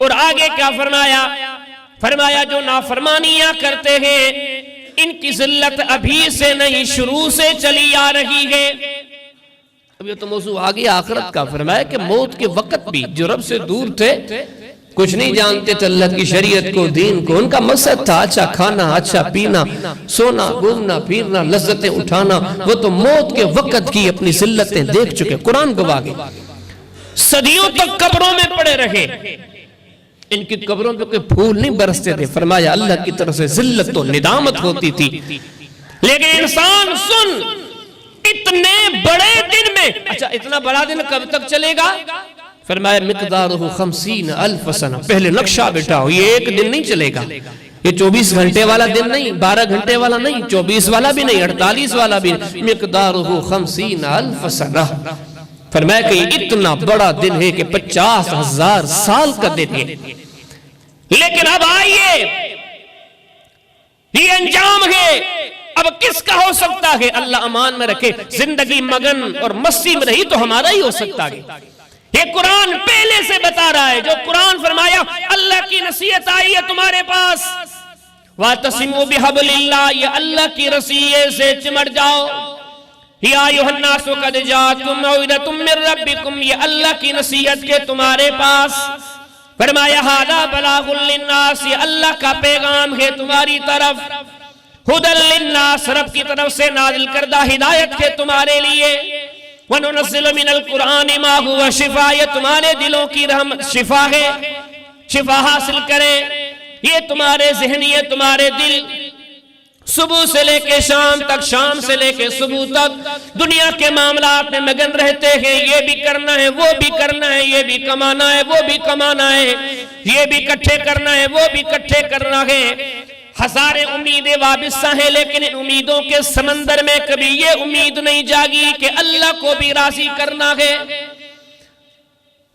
اور آگے کیا فرمایا جو نافرمانیاں کرتے ہیں ان کی ذلت ابھی سے نہیں, شروع سے چلی آ رہی ہے. اب یہ تو موضوع آگے آخرت کا. فرمایا کہ موت کے وقت بھی جو رب سے دور تھے, کچھ نہیں جانتے تھے اللہ کی شریعت کو, دین کو, ان کا مقصد تھا اچھا کھانا, اچھا پینا, سونا, گھومنا پھرنا, لذتیں اٹھانا. وہ تو موت کے وقت کی اپنی ذلتیں دیکھ چکے. قرآن گواہ ہے, صدیوں تک قبروں میں پڑے رہے, ان کی قبروں پہ کوئی پھول نہیں برستے تھے. فرمایا اللہ کی طرف سے ذلت و ندامت ہوتی تھی. لیکن انسان سن, اتنے بڑے دن میں, اچھا اتنا بڑا دن کب تک چلے گا؟ فرمایا مقدارہ 50,000 سنہ. پہلے نقشہ بیٹھاؤ, یہ ایک دن نہیں چلے گا, یہ 24 گھنٹے والا دن نہیں, 12 گھنٹے والا نہیں, 24 والا بھی نہیں, 48 والا بھی نہیں. مقدارہ 50,000 سنہ. فرمایا کہ یہ اتنا بڑا دن ہے کہ 50,000 سال کا دن ہے. لیکن اب آئیے, یہ انجام ہے. اب کس کا ہو سکتا ہے؟ اللہ امان میں رکھے, زندگی مگن اور مستی میں رہی تو ہمارا ہی ہو سکتا ہے. یہ قرآن پہلے سے بتا رہا ہے. جو قرآن فرمایا اللہ کی نصیحت آئی ہے تمہارے پاس، وَاعْتَصِمُوا بِحَبْلِ اللَّهِ، یہ اللہ کی رسیے سے چمٹ جاؤ. یا ایھا الناس قد جاءتکم موعظۃ من ربکم، یہ اللہ کی نصیحت کے تمہارے پاس. فرمایا ھذا بلاغ للناس، یہ اللہ کا پیغام ہے تمہاری طرف. ھدی للناس، رب کی طرف سے نازل کردہ ہدایت ہے تمہارے لیے. وَنُنَزِّلُ مِنَ الْقُرْآنِ مَا هُوَ شِفَاءٌ، یہ تمہارے دلوں کی رحمت شفا ہے، شفا حاصل کرے. یہ تمہارے ذہن، یہ تمہارے دل صبح سے لے کے شام تک، شام سے لے کے صبح تک دنیا کے معاملات میں مگن رہتے ہیں. یہ بھی کرنا ہے، وہ بھی کرنا ہے، یہ بھی کمانا ہے، وہ بھی کمانا ہے، یہ بھی اکٹھے کرنا ہے، وہ بھی اکٹھے کرنا ہے. ہزاریں امیدیں وابستہ ہیں، لیکن ان امیدوں کے سمندر میں کبھی یہ امید نہیں جاگی کہ اللہ کو بھی راضی کرنا ہے.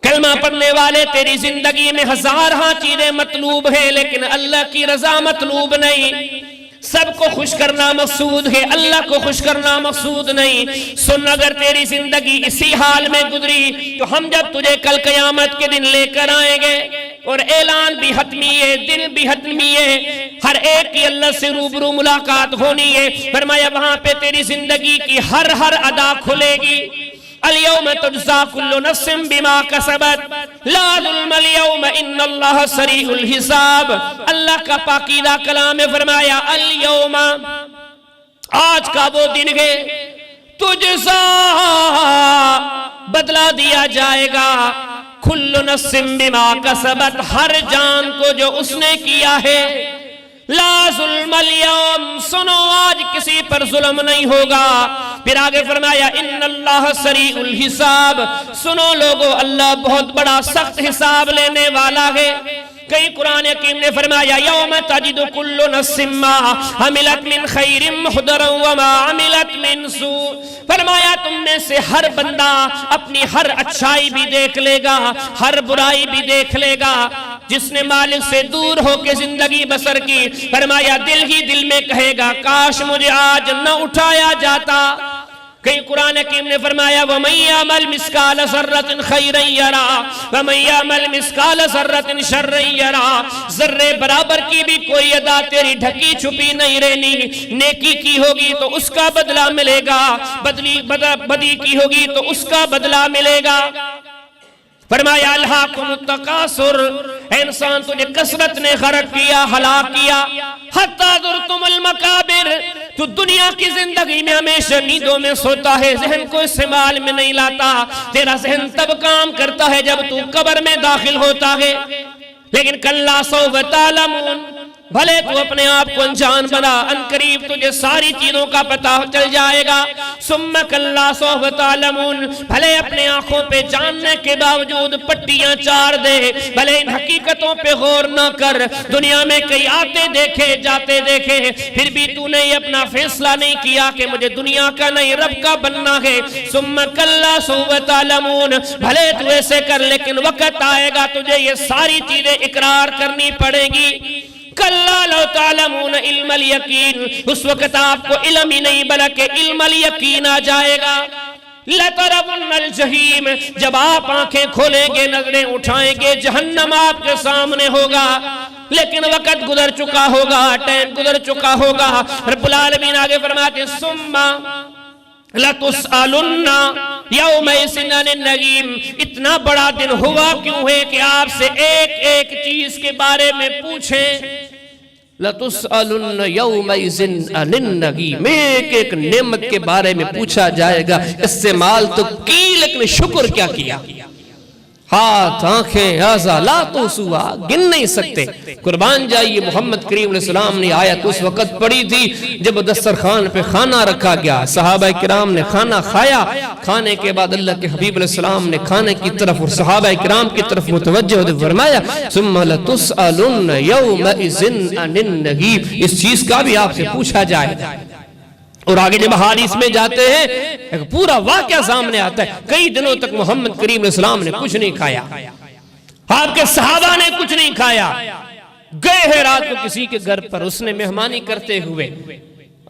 کلمہ پڑھنے والے تیری زندگی میں ہزارہ چیزیں مطلوب ہیں، لیکن اللہ کی رضا مطلوب نہیں. سب کو خوش کرنا مقصود ہے، اللہ کو خوش کرنا مقصود نہیں. سن، اگر تیری زندگی اسی حال میں گزری تو ہم جب تجھے کل قیامت کے دن لے کر آئیں گے، اور اعلان بھی حتمی ہے، دن بھی حتمی ہے، ہر ایک کی اللہ سے روبرو ملاقات ہونی ہے. فرمایا وہاں پہ تیری زندگی کی ہر ادا کھلے گی. اليوم تجزا كل نفس بما كسبت لا ظلم اليوم ان اللہ سریع الحساب. اللہ کا پاکیزہ کلام میں فرمایا اليوم، آج کا وہ دن ہے، تجزا بدلہ دیا جائے گا، کل نفس بما کسبت، ہر جان کو جو اس نے کیا ہے. لا ظلم اليوم، سنو آج کسی پر ظلم نہیں ہوگا. پھر آگے فرمایا ان اللہ سریع الحساب، سنو لوگو اللہ بہت بڑا سخت حساب لینے والا ہے. کئی قرآن حکیم نے فرمایا یوم تجد کل نفس ما عملت من خیر محضرا وما عملت من سوء. فرمایا تم میں سے ہر بندہ اپنی ہر اچھائی بھی دیکھ لے گا، ہر برائی بھی دیکھ لے گا. جس نے مالک سے دور ہو کے زندگی بسر کی، فرمایا دل ہی دل میں کہے گا کاش مجھے آج نہ اٹھایا جاتا. کئی قرآن حکیم نے فرمایا وَمَن يَعْمَلْ مِثْقَالَ ذَرَّةٍ خَيْرًا يَرَهُ وَمَن يَعْمَلْ مِثْقَالَ ذَرَّةٍ شَرًّا يَرَهُ. ذرے برابر کی بھی کوئی ادا تیری ڈھکی چھپی نہیں رہنی. نیکی کی ہوگی تو اس کا بدلہ ملے گا، بدی کی ہوگی تو اس کا بدلہ ملے گا. فرمایا الہاکم التکاثر، اے انسان تجھے کثرت نے غرق کیا، ہلاک کیا. حتی زرتم المقابر، تو دنیا کی زندگی میں ہمیشہ نیندوں میں سوتا ہے، ذہن کو استعمال میں نہیں لاتا. تیرا ذہن تب کام کرتا ہے جب تو قبر میں داخل ہوتا ہے. لیکن کلا سوف تعلمون، بھلے تو اپنے آپ کو انجان بنا، ان قریب تجھے ساری چیزوں کا پتہ چل جائے گا. ثم کلا سوف تعلمون، بھلے اپنے آنکھوں پہ جاننے کے باوجود پٹیاں چار دے، بھلے ان حقیقتوں پہ غور نہ کر. دنیا میں کئی آتے دیکھے جاتے دیکھے، پھر بھی تو نے اپنا فیصلہ نہیں کیا کہ مجھے دنیا کا نہیں رب کا بننا ہے. ثم کلا سوف تعلمون، بھلے تو ایسے کر لیکن وقت آئے گا تجھے یہ ساری چیزیں اقرار کرنی پڑے گی. کلا لو تعلمون علم الیقین، اس وقت آپ کو علم ہی نہیں بلکہ علم الیقین آ جائے گا. لَتَرَوُنَّ الْجَحِيمَ، جب آپ آنکھیں کھولیں گے، نظریں اٹھائیں گے، جہنم آپ کے سامنے ہوگا. لیکن وقت گزر چکا ہوگا، ٹائم گزر چکا ہوگا. رب العالمین آگے فرماتے ہیں ثُمَّ لَتُسْأَلُنَّ یومئذ عَنِ النَّعِیمِ. اتنا بڑا دن ہوا کیوں ہے کہ آپ سے ایک ایک چیز کے بارے میں پوچھیں. لَتُسْأَلُنَّ یومئذ عَنِ النَّعِیمِ، ایک ایک نعمت کے بارے میں پوچھا جائے گا. استعمال تو کی لیکن شکر کیا کیا؟ ہاتھ، آنکھیں، اعضاء لا تحصوها، گن نہیں سکتے. قربان جائیے محمد کریم علیہ السلام نے آیت اس وقت پڑھی تھی جب دسترخوان پہ کھانا رکھا گیا، صحابہ کرام نے کھانا کھایا. کھانے کے بعد اللہ کے حبیب علیہ السلام نے کھانے کی طرف اور صحابہ کرام کی طرف متوجہ ہوتے فرمایا ثم لتسألن یومئذ عن النعیم، اس چیز کا بھی آپ سے پوچھا جائے. اور آگے جب حدیث میں جاتے ہیں ایک پورا واقعہ سامنے آتا ہے. کئی دنوں تک محمد کریم علیہ السلام نے کچھ نہیں کھایا، آپ کے صحابہ نے کچھ نہیں کھایا. گئے ہیں رات کو کسی کے گھر پر، اس نے مہمانی کرتے ہوئے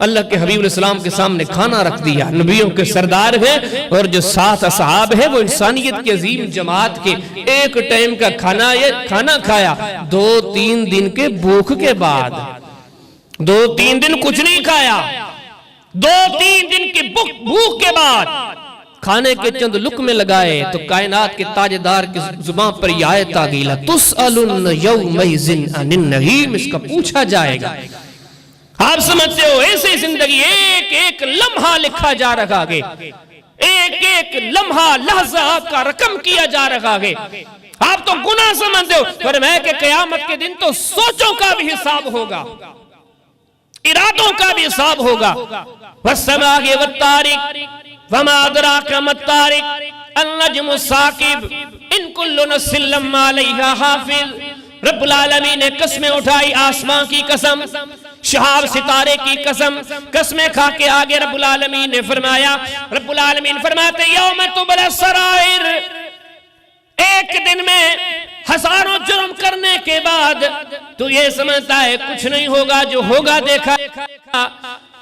اللہ کے حبیب علیہ السلام کے سامنے کھانا رکھ دیا، نبیوں کے سردار ہیں، اور جو 7 اصحاب ہیں وہ انسانیت کی عظیم جماعت کے ایک ٹائم کا کھانا کھایا 2-3 دن کے بھوک کے بعد، 2-3 دن کچھ نہیں کھایا، 2-3 دن کی بھوک کے بعد کھانے کے چند لقمے لگائے تو کائنات کے تاجدار کی زبان پر یہ آیت آ گئی لَتُسْأَلُنَّ يَوْمَئِذٍ عَنِ النَّعِيمِ، اس کا پوچھا جائے گا۔ آپ سمجھتے ہو ایسے زندگی ایک ایک لمحہ لکھا جا رہا ہے، ایک ایک لمحہ لحظہ آپ کا رقم کیا جا رہا ہے، آپ تو گناہ سمجھتے ہو، فرمایا کہ قیامت کے دن تو سوچوں کا بھی حساب ہوگا، ارادوں کا بھی حساب ہوگا۔ وَالسَّمَاءِ وَالطَّارِقِ وَمَا أَدْرَاكَ مَا الطَّارِقُ النَّجْمُ الثَّاقِبُ إِن كُلُّ نَفْسٍ لَمَّا عَلَيْهَا حَافِظٌ۔ رب العالمین نے قسمیں اٹھائی، آسمان کی قسم، شہاب ستارے کی قسم، قسمیں کھا کے آگے رب العالمین نے فرمایا، رب العالمین فرماتے یوم تبلی السرائر، ایک دن میں ہزاروں جرم کرنے کے بعد تو یہ سمجھتا ہے کچھ نہیں ہوگا، جو ہوگا دیکھا۔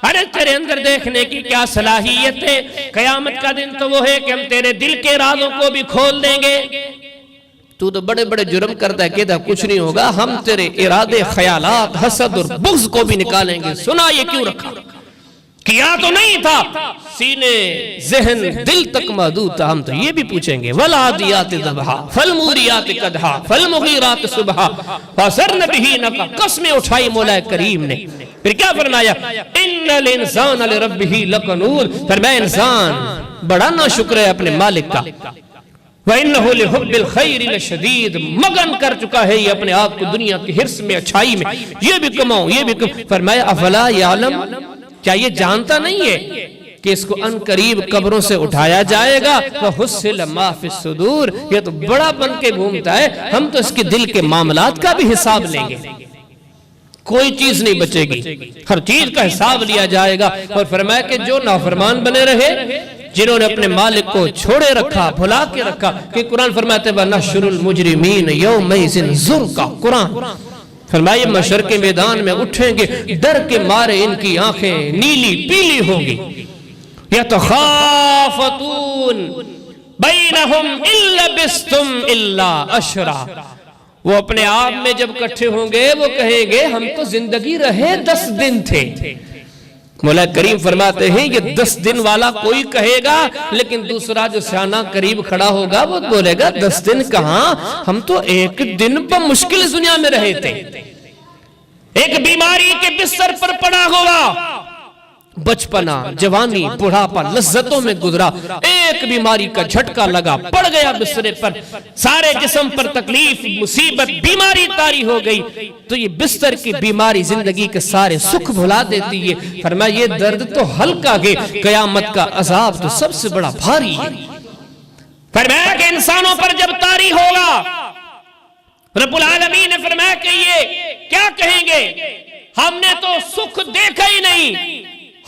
ارے تیرے اندر دیکھنے کی کیا صلاحیت ہے؟ قیامت کا دن تو وہ ہے کہ ہم تیرے دل کے رازوں کو بھی کھول دیں گے، تو بڑے بڑے جرم کرتا ہے، کہتا کچھ نہیں ہوگا، ہم تیرے ارادے، خیالات، حسد اور بغض کو بھی نکالیں گے۔ سنا یہ کیوں رکھا؟ کیا تو نہیں تھا، سینے، ذہن، دل تک محدود تھا، ہم تو یہ بھی پوچھیں گے وَالْعَادِيَاتِ ضَبْحًا فَالْمُورِيَاتِ قَدْحًا فَالْمُغِيرَاتِ صُبْحًا فَأَثَرْنَ بِهِ نَقْعًا۔ قسمیں اٹھائی مولا کریم نے، پھر کیا فرمایا؟ إِنَّ الْإِنسَانَ لِرَبِّهِ لَقَنُوطٌ، فرمایا انسان بڑا ناشکر ہے اپنے مالک کا، وَإِنَّهُ لِحُبِّ الْخَيْرِ لَشَدِيدٌ، مگن کر چکا ہے یہ اپنے آپ کو دنیا کی حرص میں، اچھائی میں، یہ بھی کماؤں یہ بھی کماؤں۔ فرمایا افلا یعلم، کیا یہ جانتا نہیں ہے کہ اس کو ان قریب قبروں سے اٹھایا جائے گا؟ وَحُصِّلَ مَا فِي الصُّدُورِ، یہ تو بڑا بن کے گھومتا ہے، ہم تو اس کے دل کے معاملات کا بھی حساب لیں گے، کوئی چیز نہیں بچے گی، ہر چیز کا حساب لیا جائے گا۔ اور فرمایا کہ جو نافرمان بنے رہے، جنہوں نے اپنے مالک کو چھوڑے رکھا، بھلا کے رکھا، کہ قرآن فرماتے وَنَحْشُرُ الْمُجْرِمِينَ يَوْمَئِذٍ زُرْقًا، قرآن فرمائے مشر کے میدان میں اٹھیں گے، ڈر کے مارے ان کی آنکھیں نیلی پیلی ہوں گی۔ يَتَخَافَتُونَ بَيْنَهُمْ إِن لَبِثْتُمْ إِلَّا عَشْرًا، وہ اپنے آپ میں جب کٹھے ہوں گے وہ کہیں گے ہم تو زندگی رہے 10 دن تھے۔ مولا کریم فرماتے ہیں یہ 10 دن والا کوئی کہے گا، لیکن دوسرا جو سیانہ قریب کھڑا ہوگا وہ بولے گا 10 دن کہاں، ہم تو ایک دن پر مشکل اس دنیا میں رہے تھے، ایک بیماری کے بستر پر پڑا ہوا، بچپنا، جوانی، بڑھاپا، لذتوں میں گزرا، ایک بیماری کا جھٹکا لگا، پڑ گیا بسترے پر، سارے جسم پر تکلیف، مصیبت، بیماری طاری ہو گئی، تو یہ بستر کی بیماری زندگی کے سارے سکھ بھلا دیتی ہے۔ فرمایا یہ درد تو ہلکا ہے، قیامت کا عذاب تو سب سے بڑا بھاری ہے۔ فرمایا کہ انسانوں پر جب طاری ہوگا، رب العالمین نے فرمایا کہ یہ کیا کہیں گے، ہم نے تو سکھ دیکھا ہی نہیں،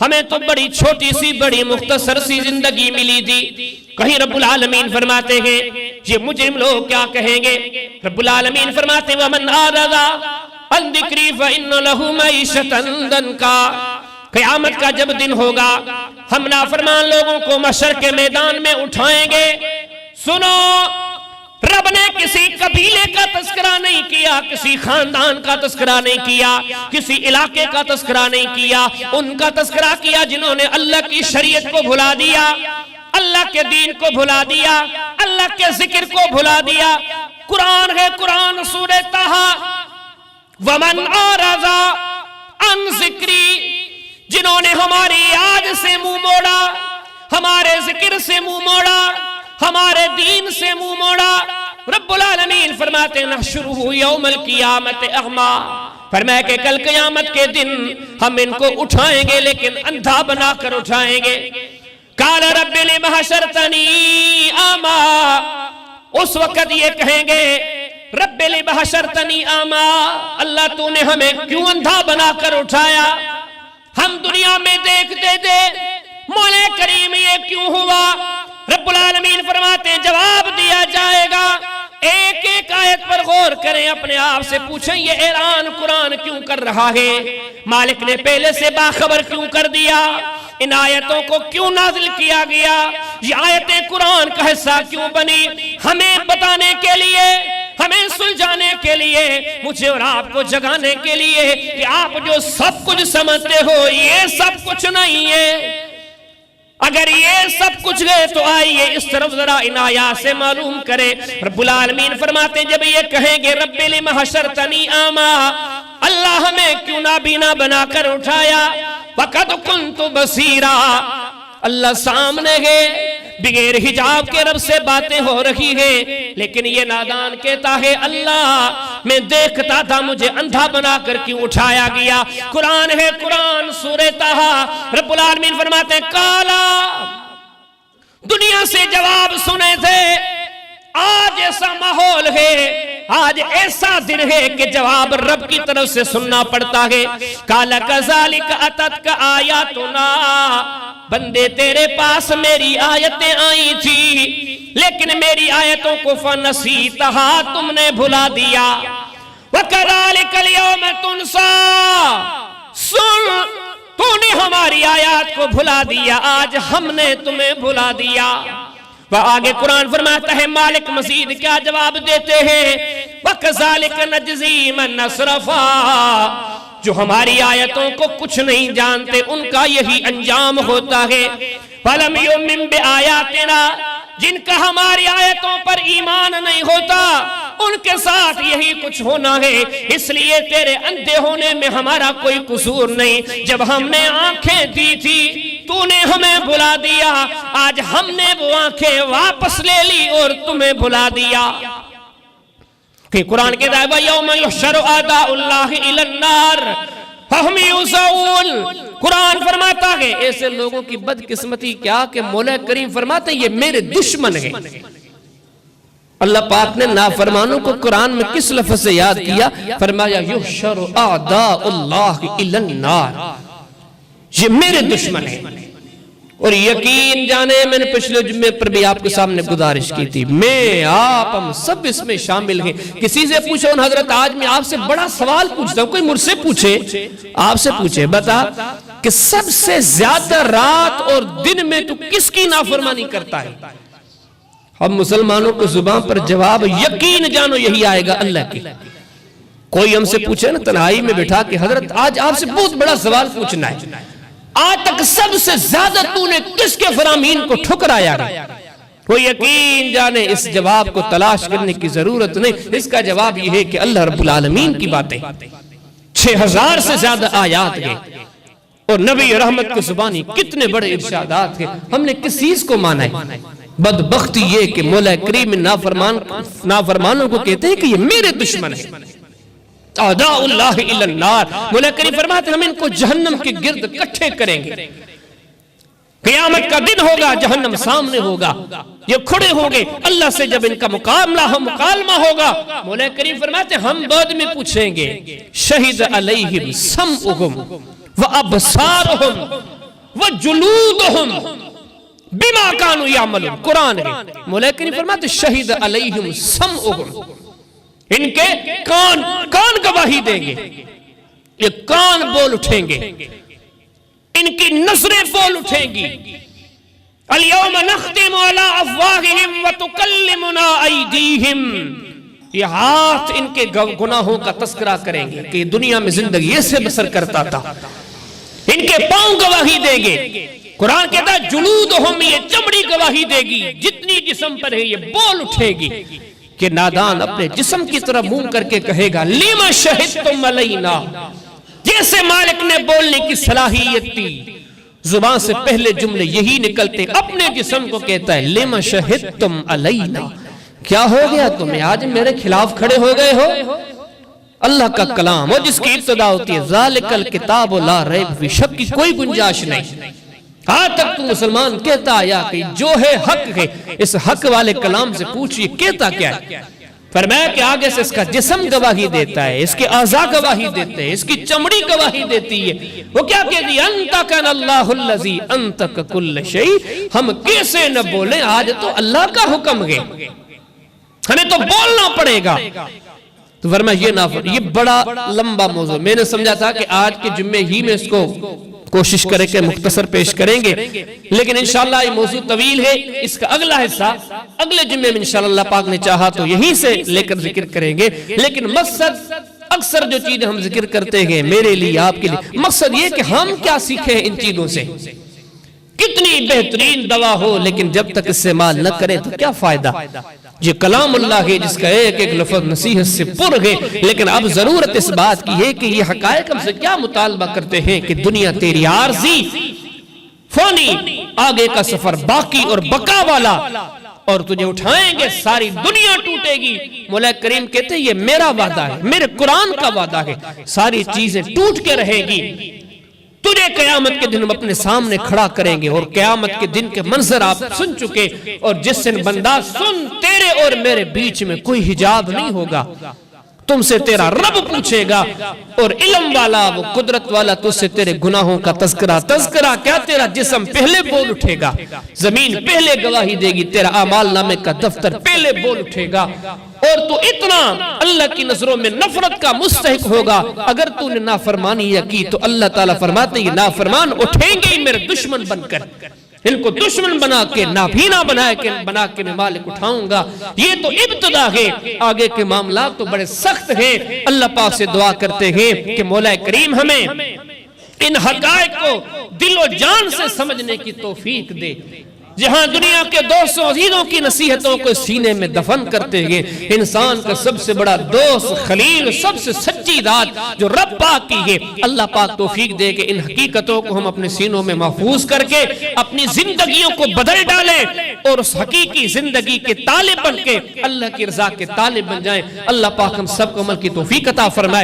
ہمیں تو بڑی چھوٹی سی بڑی مختصر سی زندگی ملی تھی۔ کہیں رب العالمین فرماتے ہیں یہ مجرم لوگ کیا کہیں گے، رب العالمین فرماتے ہیں وَمَنْ أَعْرَضَ عَنْ ذِكْرِي فَإِنَّ لَهُ مَعِيشَةً ضَنْكًا، قیامت کا جب دن ہوگا ہم نافرمان لوگوں کو محشر کے میدان میں اٹھائیں گے۔ سنو، رب نے کسی قبیلے کا تذکرہ نہیں کیا، کسی خاندان کا تذکرہ نہیں کیا، کسی علاقے کا تذکرہ نہیں کیا، ان کا تذکرہ کیا جنہوں نے اللہ کی شریعت کو بھلا دیا، اللہ کے دین کو بھلا دیا، اللہ کے ذکر کو بھلا دیا۔ قرآن ہے، قرآن سورہ طٰہٰ، وَمَنْ أَعْرَضَ عَنْ ذِكْرِي، جنہوں نے ہماری یاد سے منہ موڑا، ہمارے ذکر سے منہ موڑا، ہمارے دین سے منہ موڑا، رب العالمین فرماتے ہیں نحشرہ یوم القیامت اعمیٰ، فرمایا کہ کل قیامت کے دن ہم ان کو اٹھائیں گے لیکن اندھا بنا کر اٹھائیں گے۔ قال رب لم حشرتنی اعمیٰ، اس وقت یہ کہیں گے رب لم حشرتنی اعمیٰ، اللہ تو نے ہمیں کیوں اندھا بنا کر اٹھایا، ہم دنیا میں دیکھتے تھے، مولا کریم یہ کیوں ہوا؟ رب العالمین فرماتے ہیں جواب دیا جائے گا ایک ایک آیت پر غور کریں، اپنے آپ سے پوچھیں یہ اعلان قرآن کیوں کر رہا ہے؟ مالک نے پہلے سے باخبر کیوں کر دیا؟ ان آیتوں کو کیوں نازل کیا گیا؟ یہ آیتیں قرآن کا حصہ کیوں بنی؟ ہمیں بتانے کے لیے، ہمیں سلجھانے کے لیے، مجھے اور آپ کو جگانے کے لیے کہ آپ جو سب کچھ سمجھتے ہو یہ سب کچھ نہیں ہے۔ اگر یہ سب کچھ گئے تو آئیے اس طرف ذرا ان آیات سے معلوم کرے۔ رب العالمین فرماتے ہیں جب یہ کہیں گے رب لم حشرتنی اعمیٰ، اللہ ہمیں کیوں نابینا بنا کر اٹھایا؟ وقد کنت بصیرا، اللہ سامنے ہے، بغیر حجاب کے رب سے باتیں ہو رہی ہیں، لیکن یہ نادان کہتا ہے اللہ میں دیکھتا تھا، مجھے اندھا بنا کر کیوں اٹھایا گیا؟ قرآن ہے، قرآن سورہ طٰہٰ۔ رب العالمین فرماتے ہیں کالا، دنیا سے جواب سنے تھے، آج ایسا ماحول ہے، آج ایسا دن ہے کہ جواب رب کی طرف سے سننا پڑتا ہے۔ کالا کذالک اتتک آیاتنا، بندے تیرے پاس میری آیتیں آئی تھی، لیکن میری آیتوں کو فنسیتہا، تم نے بھلا دیا۔ وَكَذَلِكَ الْيَوْمَ تُنْسَىٰ، سن تو نے ہماری آیات کو بھلا دیا، آج ہم نے تمہیں بھلا دیا۔ وہ آگے قرآن فرماتا ہے مالک مزید کیا جواب دیتے ہیں؟ وَكَذَلِكَ نَجْزِي مَنْ أَسْرَفَا، جو ہماری آیتوں کو کچھ نہیں جانتے ان کا یہی انجام ہوتا ہے۔ فَلَمْ يُؤْمِنْ بِآيَاتِنَا، جن کا ہماری آیتوں پر ایمان نہیں ہوتا ان کے ساتھ یہی کچھ ہونا ہے، اس لیے تیرے اندھے ہونے میں ہمارا کوئی قصور نہیں۔ جب ہم نے آنکھیں دی تھی تو نے ہمیں بھلا دیا، آج ہم نے وہ آنکھیں واپس لے لی اور تمہیں بھلا دیا۔ کہ قرآن کے دائبہ یوم یحشر اعداء اللہ الی النار فہم یوزعون، قرآن فرماتا ہے ایسے لوگوں کی بدقسمتی کیا کہ مولا کریم فرماتے ہیں یہ میرے دشمن ہیں۔ اللہ پاک نے نافرمانوں کو قرآن میں کس لفظ سے یاد کیا؟ فرمایا یحشر اعداء اللہ الی النار، یہ میرے دشمن ہیں۔ اور یقین جانے میں نے پچھلے جمعے پر بھی آپ کے سامنے گزارش کی تھی، میں آپ ہم سب اس میں شامل ہیں۔ کسی سے پوچھو ان حضرت آج میں آپ سے بڑا سوال پوچھتا ہوں، کوئی مجھ سے پوچھے، آپ سے پوچھے بتا کہ سب سے زیادہ رات اور دن میں تو کس کی نافرمانی کرتا ہے؟ ہم مسلمانوں کو زبان پر جواب یقین جانو یہی آئے گا اللہ کی۔ کوئی ہم سے پوچھے نا تنہائی میں بٹھا کہ حضرت آج آپ سے بہت بڑا سوال پوچھنا ہے، آج تک سب سے زیادہ تو نے کس کے فرامین کو ٹھکرایا ہے؟ وہ یقین جانے اس جواب کو تلاش کرنے کی ضرورت نہیں، اس کا جواب یہ ہے کہ اللہ رب العالمین کی باتیں 6000 سے زیادہ آیات ہیں اور نبی رحمت کی زبانی کتنے بڑے ارشادات ہیں، ہم نے کس چیز کو مانا ہے؟ بدبختی یہ کہ مولا کریم نافرمانوں کو کہتے ہیں کہ یہ میرے دشمن ہیں، اعداء اللہ الی النار۔ مولا کریم فرماتے ہیں ہم ان کو جہنم کے گرد اکٹھے کریں گے، قیامت کا دن ہوگا، جہنم سامنے ہوگا، یہ کھڑے ہوں گے اللہ سے، جب ان کا مکالمہ ہوگا مولا کریم فرماتے ہیں ہم بعد میں پوچھیں گے شہد علیہم سمعہم وابصارہم وجلودہم بما کانوا یعملون، قرآن ہے۔ مولا کریم فرماتے ہیں شہد علیہم سمعہم، ان کے کان گواہی دیں گے، یہ کان بول اٹھیں گے، ان کی نظریں بول اٹھیں گی۔ اليوم نختم على افواہہم وتکلمنا ایدیہم، یہ ہاتھ ان کے گناہوں کا تذکرہ کریں گے کہ دنیا میں زندگی ایسے بسر کرتا تھا، ان کے پاؤں گواہی دیں گے۔ قرآن کہتا ہے جلودہم، یہ چمڑی گواہی دے گی، جتنی جسم پر ہے یہ بول اٹھے گی کہ نادان اپنے جسم کی طرف منہ کر کے کہے گا لِمَ شَهِدْتُمْ عَلَيْنَا، جیسے مالک نے بولنے کی صلاحیت تھی، زبان سے پہلے جملے یہی نکلتے، اپنے جسم کو کہتا ہے لِمَ شَهِدْتُمْ عَلَيْنَا، کیا ہو گیا تمہیں آج میرے خلاف کھڑے ہو گئے ہو؟ اللہ کا کلام اور جس کی ابتدا ہوتی ہے ذَلِكَ الْكِتَابُ لَا رَيْبَ فِيهِ، شک کی کوئی گنجائش نہیں۔ آج تک تو مسلمان کہتا آیا کہ جو ہے حق ہے، اس حق والے کلام سے پوچھئے کہتا کیا ہے؟ فرمایا کہ آگے سے اس کا جسم گواہی دیتا ہے، اس کے اعضاء گواہی دیتے ہیں، اس کی چمڑی گواہی دیتی ہے۔ وہ کیا کہتی ہے انتقن اللہ الذی انتق کل شیء، ہم کیسے نہ بولیں، آج تو اللہ کا حکم ہے، ہمیں تو بولنا پڑے گا. تو فرمایا یہ بڑا لمبا موضوع. میں نے سمجھا تھا کہ آج کے جمعے ہی میں اس کو کوشش کریں کہ مختصر پیش کریں گے، لیکن انشاءاللہ یہ موضوع طویل ہے. اس کا اگلا حصہ اگلے جمعے میں انشاءاللہ اللہ پاک نے چاہا تو یہیں سے لے کر ذکر کریں گے. لیکن مقصد اکثر جو چیزیں ہم ذکر کرتے ہیں میرے لیے آپ کے لیے، مقصد یہ کہ ہم کیا سیکھیں ان چیزوں سے. کتنی بہترین دوا ہو لیکن جب تک استعمال نہ کریں تو کیا فائدہ. یہ کلام اللہ ہے جس کا ایک ایک لفظ نصیحت سے پر ہے، لیکن اب ضرورت اس بات کی ہے کہ یہ حقائق ہم سے کیا مطالبہ کرتے ہیں کہ دنیا تیری عارضی فانی، آگے کا سفر باقی اور بقا والا، اور تجھے اٹھائیں گے ساری دنیا ٹوٹے گی. مولا کریم کہتے ہیں یہ میرا وعدہ ہے، میرے قرآن کا وعدہ ہے، ساری چیزیں ٹوٹ کے رہیں گی. تجھے قیامت کے دن ہم اپنے سامنے کھڑا کریں گے، اور قیامت کے دن کے منظر آپ سن چکے. اور جس دن بندہ سن، تیرے اور میرے بیچ میں کوئی حجاب نہیں ہوگا. تم سے تیرا رب پوچھے گا، اور علم والا وہ قدرت والا تجھ سے تیرے گناہوں کا تذکرہ کیا تیرا جسم پہلے بول اٹھے گا، زمین پہلے گواہی دے گی، تیرا اعمال نامے کا دفتر پہلے بول اٹھے گا. اور تو اتنا اللہ کی نظروں میں نفرت کا مستحق ہوگا. اگر تو نے نافرمانی کی تو اللہ تعالیٰ فرماتے ہیں نافرمان اٹھیں گے ہی میرے دشمن بن کر. ان کو دشمن بنا کے نابینا بنا کے میں مالک اٹھاؤں گا. یہ تو ابتدا ہے، آگے کے معاملات تو بڑے سخت ہیں. اللہ پاک سے دعا کرتے ہیں کہ مولا کریم ہمیں ان حقائق کو دل و جان سے سمجھنے کی توفیق دے. جہاں دنیا کے دوستوں عزیزوں کی نصیحتوں کو سینے میں دفن کرتے ہیں، انسان کا سب سے بڑا دوست خلیل، سب سے سچی ذات جو رب پاک کی ہے، اللہ پاک توفیق دے کہ ان حقیقتوں کو ہم اپنے سینوں میں محفوظ کر کے اپنی زندگیوں کو بدل ڈالیں، اور اس حقیقی زندگی کے طالب بن کے اللہ کی رضا کے طالب بن جائیں. اللہ پاک ہم سب کو عمل کی توفیق عطا فرمائے.